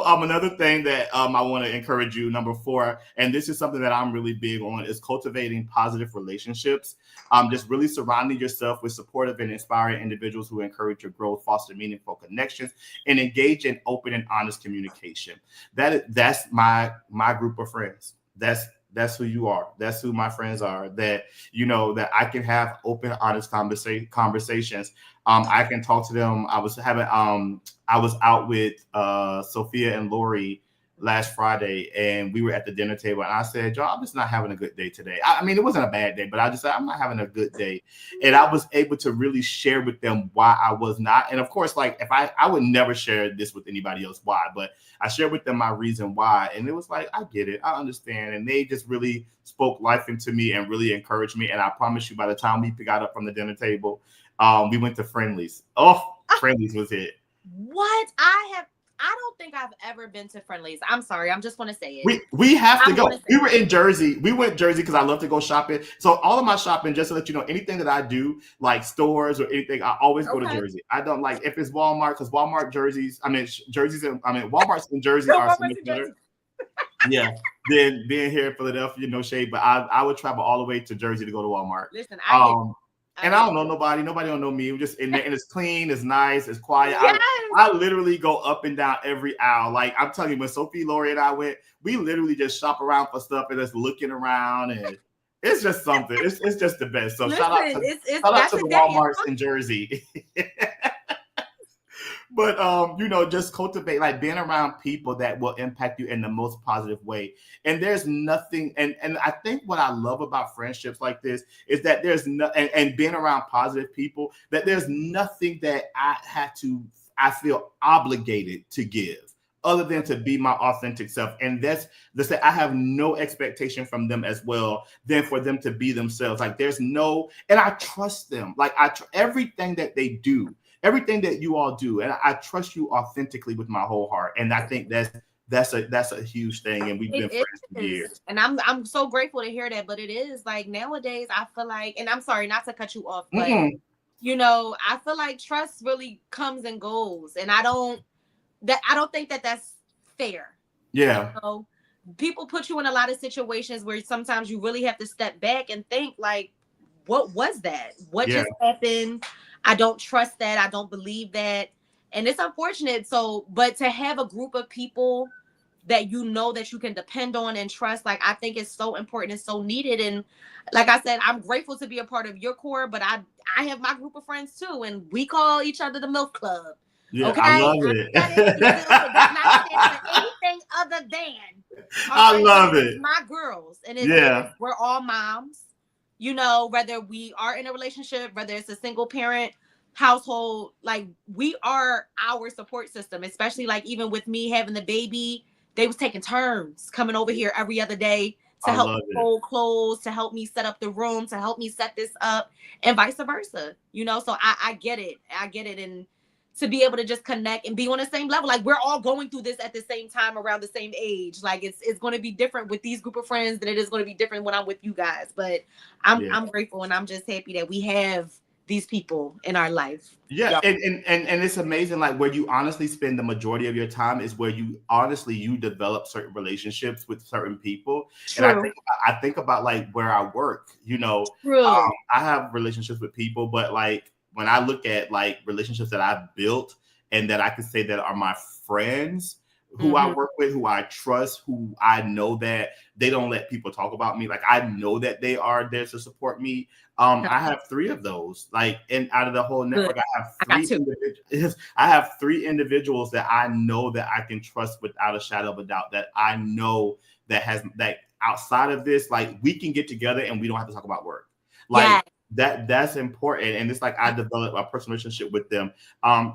another thing that I want to encourage you, number 4, and this is something that I'm really big on, is cultivating positive relationships. Just really surrounding yourself with supportive and inspiring individuals who encourage your growth, foster meaningful connections, and engage in open and honest communication. That's my group of friends. That's who you are. That's who my friends are. That that I can have open, honest conversations. I can talk to them. I was out with Sophia and Lori last Friday, and we were at the dinner table, and I said, "Y'all, I'm just not having a good day today." I mean, it wasn't a bad day, but I just said, "I'm not having a good day," and I was able to really share with them why I was not. And of course, like if I would never share this with anybody else why, but I shared with them my reason why, and it was like, I get it, I understand, and they just really spoke life into me and really encouraged me. And I promise you, by the time we got up from the dinner table, we went to Friendly's. Friendly's was it. What? I don't think I've ever been to Friendly's. I'm sorry. I'm just want to say it. We have to go. We were in Jersey. We went Jersey because I love to go shopping. So all of my shopping, just to let you know, anything that I do, like stores or anything, I always go to Jersey. I don't like if it's Walmart, because Walmart's in Jersey are so much better. Yeah. Then being here in Philadelphia, no shade, but I would travel all the way to Jersey to go to Walmart. Listen, and I don't know nobody. Nobody don't know me. We're just in there, and it's clean, it's nice, it's quiet. Yes. I literally go up and down every aisle. Like I'm telling you, when Sophie, Lori, and I went, we literally just shop around for stuff and just looking around, and it's just something. It's just the best. So shout out to the Walmarts in Jersey. But just cultivate, like being around people that will impact you in the most positive way. And there's nothing, and I think what I love about friendships like this is that there's no, and being around positive people, that there's nothing that I feel obligated to give other than to be my authentic self. And that's I have no expectation from them as well than for them to be themselves. Like there's no, and I trust them. Like everything that they do, everything that you all do, and I trust you authentically with my whole heart. And I think that's a huge thing. And we've been friends for years. And I'm so grateful to hear that. But it is like nowadays, I feel like, and I'm sorry not to cut you off, but I feel like trust really comes and goes, and I don't think that that's fair. Yeah. People put you in a lot of situations where sometimes you really have to step back and think, like, what was that? What just happened? I don't trust that. I don't believe that. And it's unfortunate. So, but to have a group of people that you know that you can depend on and trust, like I think it's so important and so needed. And like I said, I'm grateful to be a part of your core, but I have my group of friends too, and we call each other the MILF Club. Yeah, Okay, I love I it. said it, it does not stand for anything other than. I Okay, love it's it. my girls, and Yeah, we're all moms. You know, whether we are in a relationship, whether it's a single parent household, like we are our support system. Especially like even with me having the baby, they was taking turns coming over here every other day to I help love me it. fold clothes, to help me set up the room, to help me set this up, and vice versa. You know, so I get it. I get it. And to be able to just connect and be on the same level. Like we're all going through this at the same time around the same age. Like it's going to be different with these group of friends than it is going to be different when I'm with you guys. But Yeah. I'm grateful and I'm just happy that we have these people in our life. Yeah, Yep. and it's amazing. Like where you honestly spend the majority of your time is where you develop certain relationships with certain people. And True. I think about like where I work. True. I have relationships with people, but like when I look at like relationships that I've built and that I can say that are my friends, who I work with, who I trust, who I know that they don't let people talk about me. Like I know that they are there to support me. I have three of those. Like, and out of the whole network, Good. I have I got three two. individuals. I have three individuals that I know that I can trust without a shadow of a doubt. That I know that outside of this, like we can get together and we don't have to talk about work. Like that's important. And it's like I developed a personal relationship with them.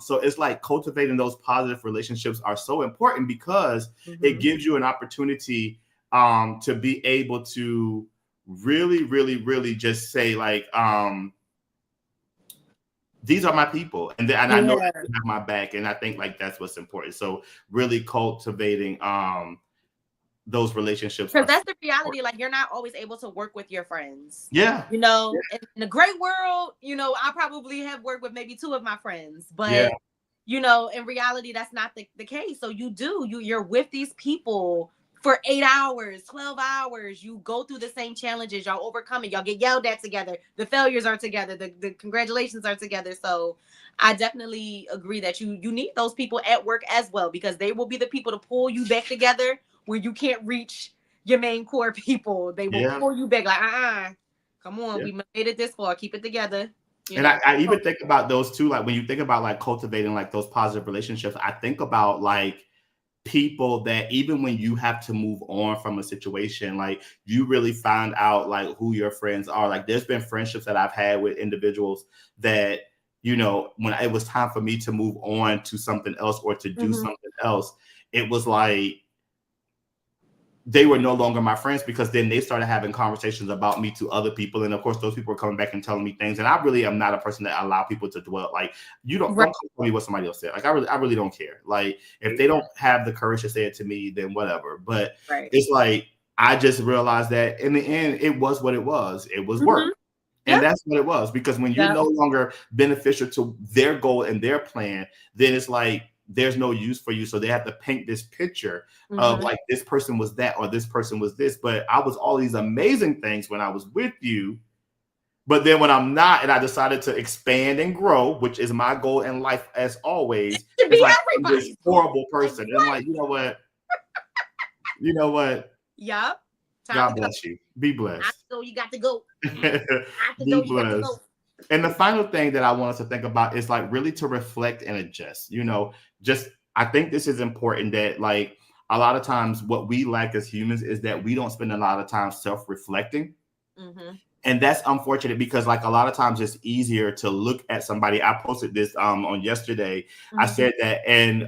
So it's like cultivating those positive relationships are so important because it gives you an opportunity to be able to really, really, really just say like, these are my people, and I know that they have my back, and I think like that's what's important. So really cultivating those relationships Because are that's the important. reality. Like you're not always able to work with your friends. Yeah, You know, in the great world, you know, I probably have worked with maybe two of my friends, yeah, but you know, in reality, that's not the case. So you're with these people for 8 hours, 12 hours. You go through the same challenges, y'all overcome it, y'all get yelled at together. The failures are together, the congratulations are together. So I definitely agree that you need those people at work as well, because they will be the people to pull you back together where you can't reach your main core people. They will yeah. pull you back like, come on, Yeah. we made it this far. Keep it together. You And know. I even think about those too. Like when you think about like cultivating like those positive relationships, I think about like people that even when you have to move on from a situation, like you really find out like who your friends are. Like there's been friendships that I've had with individuals that, when it was time for me to move on to something else or to do something else, it was like they were no longer my friends because then they started having conversations about me to other people. And of course, those people are coming back and telling me things. And I really am not a person that allow people to dwell. Like don't tell me what somebody else said. Like I really don't care. Like if they don't have the courage to say it to me, then whatever. But it's like, I just realized that in the end, it was what it was. It was work. And that's what it was. Because when you're no longer beneficial to their goal and their plan, then it's like, there's no use for you. So they have to paint this picture of like this person was that or this person was this. But I was all these amazing things when I was with you. But then when I'm not, and I decided to expand and grow, which is my goal in life as always, it's like I'm this horrible person. And I'm like, you know what? You know what? Yep. God bless you. Be blessed. So you got to go. Be blessed. And the final thing that I want us to think about is like really to reflect and adjust. I think this is important that like a lot of times what we lack as humans is that we don't spend a lot of time self-reflecting. And that's unfortunate because like a lot of times it's easier to look at somebody. I posted this on yesterday. I said that, and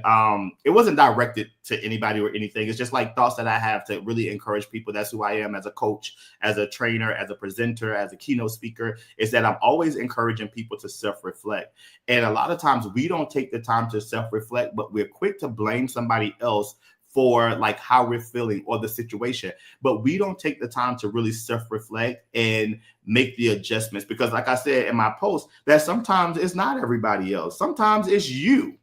it wasn't directed to anybody or anything. It's just like thoughts that I have to really encourage people. That's who I am as a coach, as a trainer, as a presenter, as a keynote speaker, is that I'm always encouraging people to self-reflect. And a lot of times we don't take the time to self-reflect, but we're quick to blame somebody else for like how we're feeling or the situation, but we don't take the time to really self-reflect and make the adjustments. Because like I said in my post, that sometimes it's not everybody else. Sometimes it's you.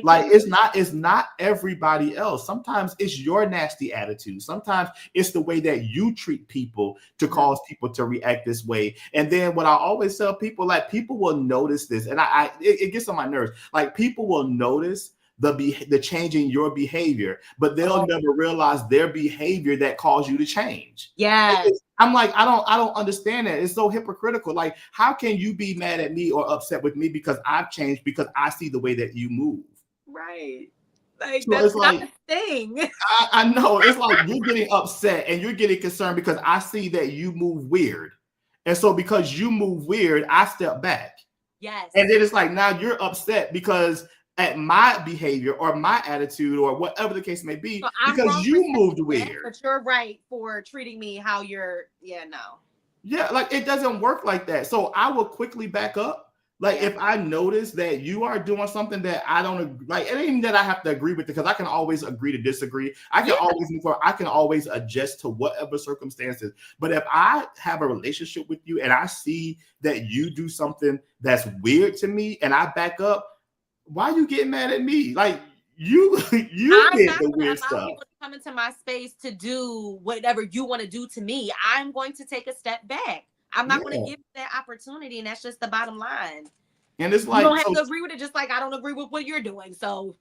Like it's not everybody else. Sometimes it's your nasty attitude. Sometimes it's the way that you treat people to cause people to react this way. And then what I always tell people, like people will notice this, and it gets on my nerves. Like people will notice the change in your behavior, but they'll never realize their behavior that caused you to change. Yeah. I'm like, I don't understand that. It's so hypocritical. Like, how can you be mad at me or upset with me because I've changed because I see the way that you move? Right. Like So that's it's like not a thing. I know it's like you're getting upset and you're getting concerned because I see that you move weird. And so because you move weird, I step back. Yes. And then it's like now you're upset because at my behavior or my attitude or whatever the case may be, So because you moved weird. But you're right for treating me how you're, no. Yeah, like it doesn't work like that. So I will quickly back up. Like if I notice that you are doing something that I don't like, it ain't even that I have to agree with it because I can always agree to disagree. I can always move forward. I can always adjust to whatever circumstances. But if I have a relationship with you and I see that you do something that's weird to me and I back up, why are you getting mad at me? Like you get the weird stuff. People to come into my space to do whatever you want to do to me. I'm going to take a step back. I'm not going to give that opportunity, and that's just the bottom line. And it's like you don't have to agree with it, just like I don't agree with what you're doing. So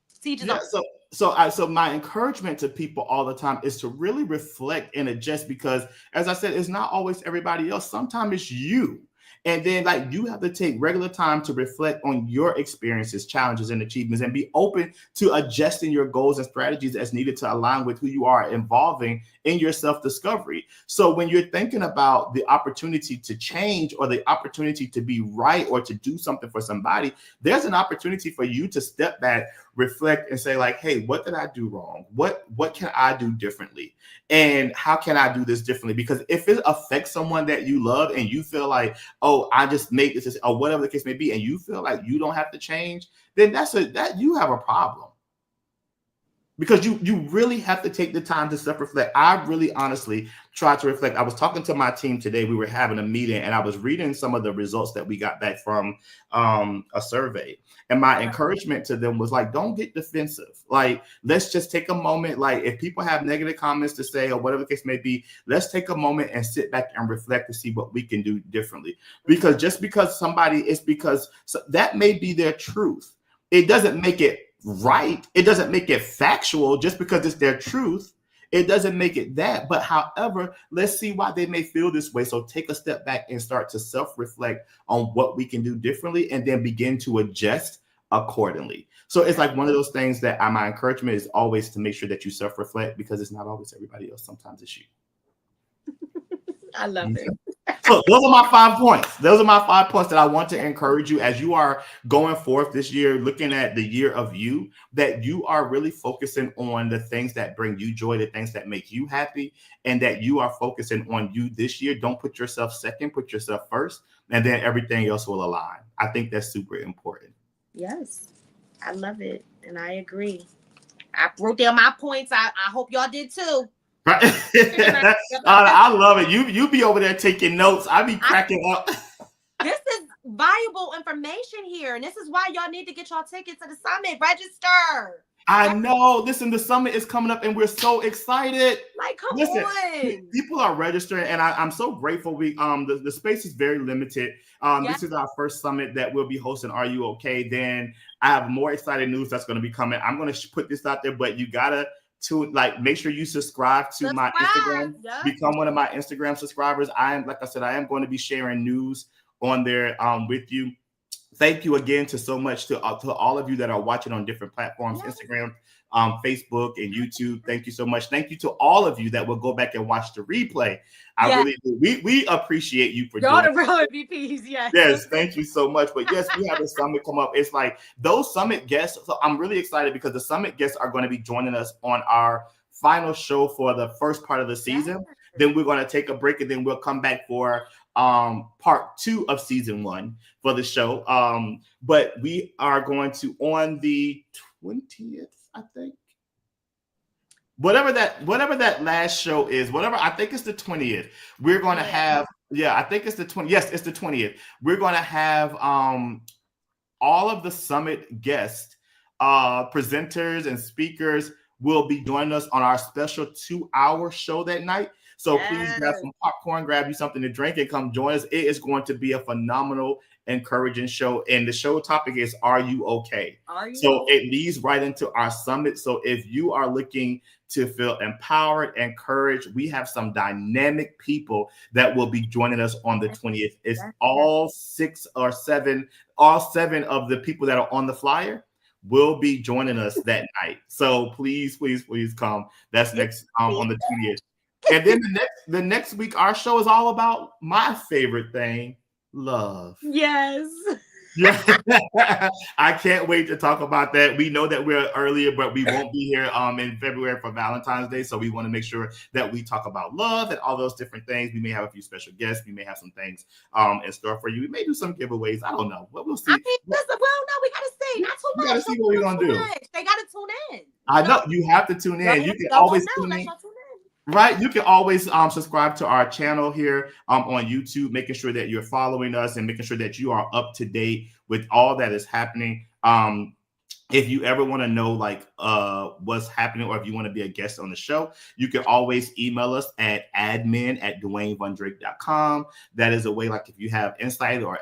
so my encouragement to people all the time is to really reflect and adjust because, as I said, it's not always everybody else. Sometimes it's you. And then like you have to take regular time to reflect on your experiences, challenges, and achievements and be open to adjusting your goals and strategies as needed to align with who you are involving in your self-discovery. So when you're thinking about the opportunity to change or the opportunity to be right or to do something for somebody, there's an opportunity for you to step back, reflect, and say like, hey, what did I do wrong? What can I do differently? And how can I do this differently? Because if it affects someone that you love and you feel like, oh, I just made this or whatever the case may be, and you feel like you don't have to change, then that you have a problem. Because you really have to take the time to self-reflect. I really honestly try to reflect. I was talking to my team today. We were having a meeting and I was reading some of the results that we got back from a survey. And my encouragement to them was like, don't get defensive. Like, let's just take a moment. Like if people have negative comments to say or whatever the case may be, let's take a moment and sit back and reflect to see what we can do differently. Because just because that may be their truth. It doesn't make it right. It doesn't make it factual just because it's their truth. It doesn't make it that. But however, let's see why they may feel this way. So take a step back and start to self-reflect on what we can do differently and then begin to adjust accordingly. So it's like one of those things that my encouragement is always to make sure that you self-reflect because it's not always everybody else. Sometimes it's you. I love it. So those are my 5 points. Those are my 5 points that I want to encourage you as you are going forth this year, looking at the year of you, that you are really focusing on the things that bring you joy, the things that make you happy, and that you are focusing on you this year. Don't put yourself second, put yourself first, and then everything else will align. I think that's super important. Yes, I love it. And I agree. I wrote down my points. I hope y'all did too. I love it. You be over there taking notes. I be cracking up. This is valuable information here, and this is why y'all need to get y'all tickets to the summit. Register. I know. Listen, the summit is coming up, and we're so excited. Like, come on. People are registering, and I'm so grateful. We the space is very limited. This is our first summit that we'll be hosting. Are you okay? Then I have more exciting news that's going to be coming. I'm going to put this out there, but you gotta make sure you subscribe to my Instagram. Become one of my Instagram subscribers. I am going to be sharing news on there with you. Thank you again to all of you that are watching on different platforms, Instagram, Facebook, and YouTube. Thank you so much. Thank you to all of you that will go back and watch the replay. I really do. We appreciate you for y'all doing the real MVPs. Yes, thank you so much. But yes, we have a summit come up. It's like those summit guests. So I'm really excited because the summit guests are going to be joining us on our final show for the first part of the season. Then we're going to take a break and then we'll come back for part 2 of season 1 for the show. But we are going to on the 20th, I think. Whatever that last show is, I think it's the 20th. We're going to have, I think it's the 20th. Yes, it's the 20th. We're going to have all of the summit guests presenters and speakers will be joining us on our special 2-hour show that night. So please grab some popcorn, grab you something to drink, and come join us. It is going to be a phenomenal, encouraging show. And the show topic is, are you okay? So it leads right into our summit. So if you are looking to feel empowered, encouraged, we have some dynamic people that will be joining us on the 20th. It's all 7 of the people that are on the flyer will be joining us that night. So please come. That's next on the 20th. And then the next week, our show is all about my favorite thing, love. Yes. Yeah. I can't wait to talk about that. We know that we're earlier, but we won't be here in February for Valentine's Day. So we want to make sure that we talk about love and all those different things. We may have a few special guests. We may have some things in store for you. We may do some giveaways. I don't know. But we'll see. I mean, listen, we gotta see. Not too much. We gotta see what we're gonna do. They gotta tune in. I know you have to tune in. You can always tune in. Right, you can always subscribe to our channel here on YouTube, making sure that you're following us and making sure that you are up to date with all that is happening. If you ever want to know like what's happening, or if you want to be a guest on the show, you can always email us at admin@dwaynevandrake.com. That is a way, like if you have insight or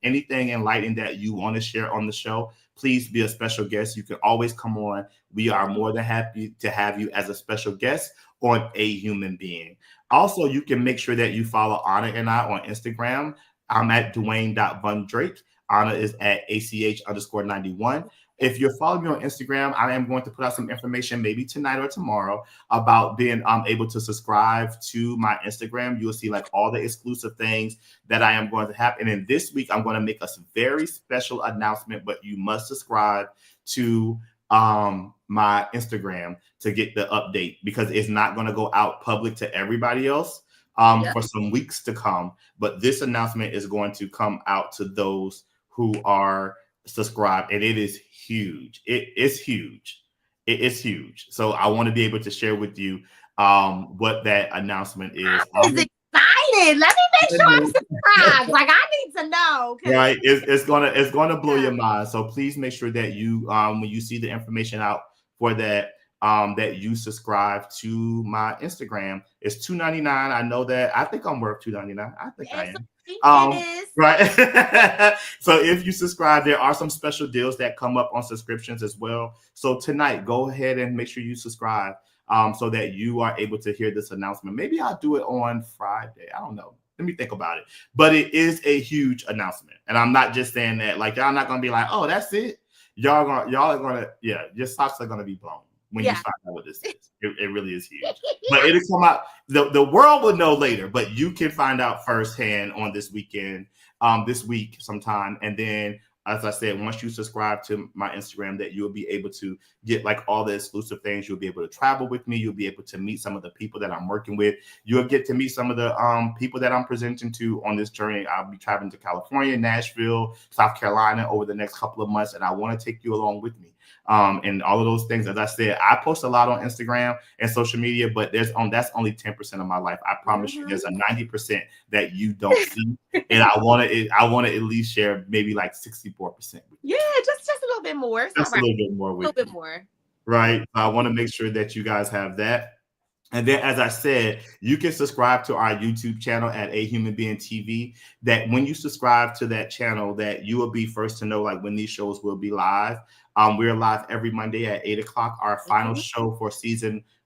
anything enlightening that you want to share on the show, please be a special guest. You can always come on. We are more than happy to have you as a special guest on A Human Being. Also, you can make sure that you follow Ana and I on Instagram. I'm at Dwayne.vandrake. Ana is at ACH_91. If you're following me on Instagram, I am going to put out some information maybe tonight or tomorrow about being able to subscribe to my Instagram. You will see like all the exclusive things that I am going to have. And then this week, I'm going to make a very special announcement, but you must subscribe to my Instagram to get the update, because it's not going to go out public to everybody else for some weeks to come. But this announcement is going to come out to those who are subscribed, and it is huge. It is huge. It is huge. So I want to be able to share with you what that announcement is. I'm excited. Let me make sure I'm subscribed. Like, I need to know. Right. It's gonna blow your mind. So please make sure that you when you see the information out for that, that you subscribe to my Instagram. It's $2.99. I know that. I think I'm worth $2.99. I think I am. Right. So if you subscribe, there are some special deals that come up on subscriptions as well. So tonight, go ahead and make sure you subscribe so that you are able to hear this announcement. Maybe I'll do it on Friday. I don't know. Let me think about it. But it is a huge announcement. And I'm not just saying that, like, y'all not going to be like, oh, that's it. Y'all are going to, your socks are going to be blown when you find out what this is. It really is huge. But it'll come out. The world will know later, but you can find out firsthand on this weekend, this week sometime. And then, as I said, once you subscribe to my Instagram, that you'll be able to get like all the exclusive things. You'll be able to travel with me. You'll be able to meet some of the people that I'm working with. You'll get to meet some of the people that I'm presenting to on this journey. I'll be traveling to California, Nashville, South Carolina over the next couple of months, and I want to take you along with me. And all of those things. As I said, I post a lot on Instagram and social media, but that's only 10% of my life. I promise you, there's a 90% that you don't see, and I want to at least share maybe like 64%. Yeah, just a little bit more. Just a little bit more. A little bit more. Right. I want to make sure that you guys have that. And then, as I said, you can subscribe to our YouTube channel at A Human Being TV. That when you subscribe to that channel, that you will be first to know like when these shows will be live. We're live every Monday at 8 o'clock. Our final show for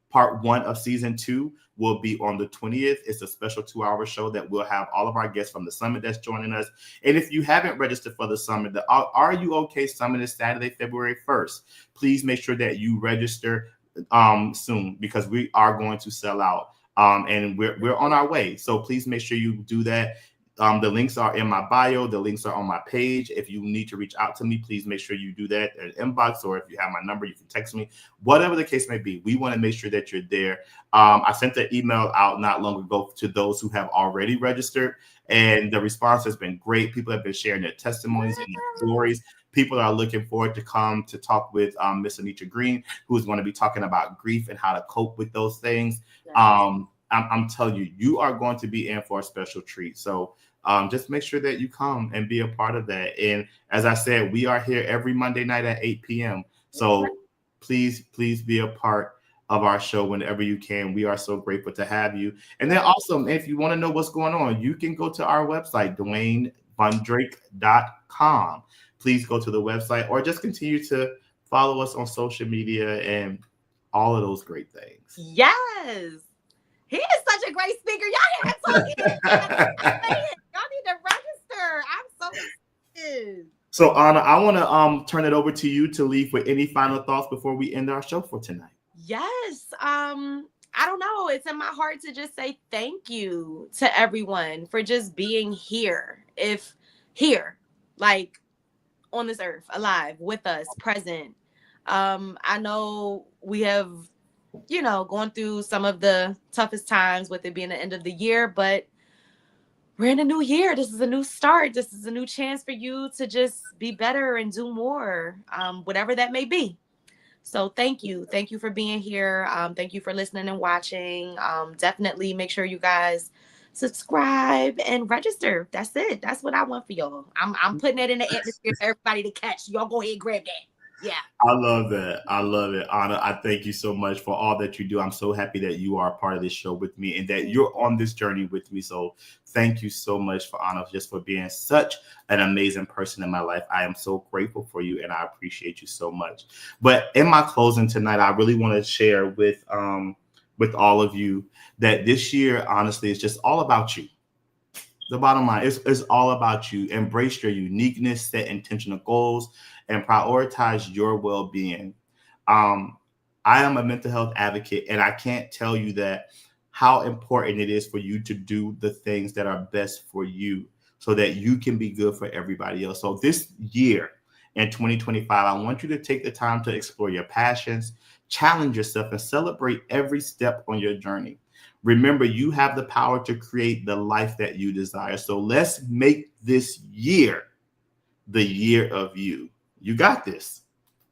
part 1 of season 2 will be on the 20th. It's a special 2-hour show that will have all of our guests from the summit that's joining us. And if you haven't registered for the summit, the Are You Okay Summit is Saturday, February 1st. Please make sure that you register soon, because we are going to sell out, and we're on our way. So please make sure you do that. The links are in my bio. The links are on my page. If you need to reach out to me, please make sure you do that at inbox, or if you have my number, you can text me. Whatever the case may be, we want to make sure that you're there. I sent the email out not long ago to those who have already registered, and the response has been great. People have been sharing their testimonies and their stories. People are looking forward to come to talk with Miss Anitra Green, who's going to be talking about grief and how to cope with those things. I'm telling you, you are going to be in for a special treat. So just make sure that you come and be a part of that. And as I said, we are here every Monday night at 8 p.m. So please be a part of our show whenever you can. We are so grateful to have you. And then also, if you want to know what's going on, you can go to our website, DwayneVonDrake.com. Please go to the website or just continue to follow us on social media and all of those great things. Yes. He is such a great speaker. Y'all hear him talking? Y'all need to register. I'm so excited. So, Ana, I want to turn it over to you to leave with any final thoughts before we end our show for tonight. Yes. I don't know. It's in my heart to just say thank you to everyone for just being here. Like on this earth, alive, with us, present. I know we have, going through some of the toughest times with it being the end of the year, but we're in a new year. This is a new start. This is a new chance for you to just be better and do more, whatever that may be. So thank you. Thank you for being here. Thank you for listening and watching. Definitely make sure you guys subscribe and register. That's it. That's what I want for y'all. I'm putting it in the atmosphere for everybody to catch. Y'all go ahead and grab that. Yeah. I love that. I love it. Ana, I thank you so much for all that you do. I'm so happy that you are a part of this show with me and that you're on this journey with me. So thank you so much for Ana, just for being such an amazing person in my life. I am so grateful for you and I appreciate you so much. But in my closing tonight, I really want to share with all of you that this year, honestly, is just all about you. The bottom line is all about you. Embrace your uniqueness, set intentional goals, and prioritize your well-being. I am a mental health advocate, and I can't tell you that how important it is for you to do the things that are best for you so that you can be good for everybody else. So this year in 2025, I want you to take the time to explore your passions, challenge yourself, and celebrate every step on your journey. Remember, you have the power to create the life that you desire. So let's make this year the year of you. You got this.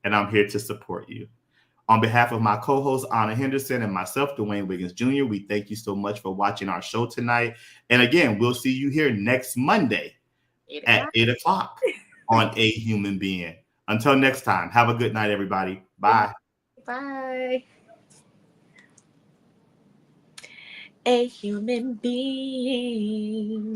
And I'm here to support you. On behalf of my co-host, Ana Henderson, and myself, Dwayne Wiggins Jr., we thank you so much for watching our show tonight. And again, we'll see you here next Monday at 8 o'clock on A Human Being. Until next time, have a good night, everybody. Bye. Bye. A human being.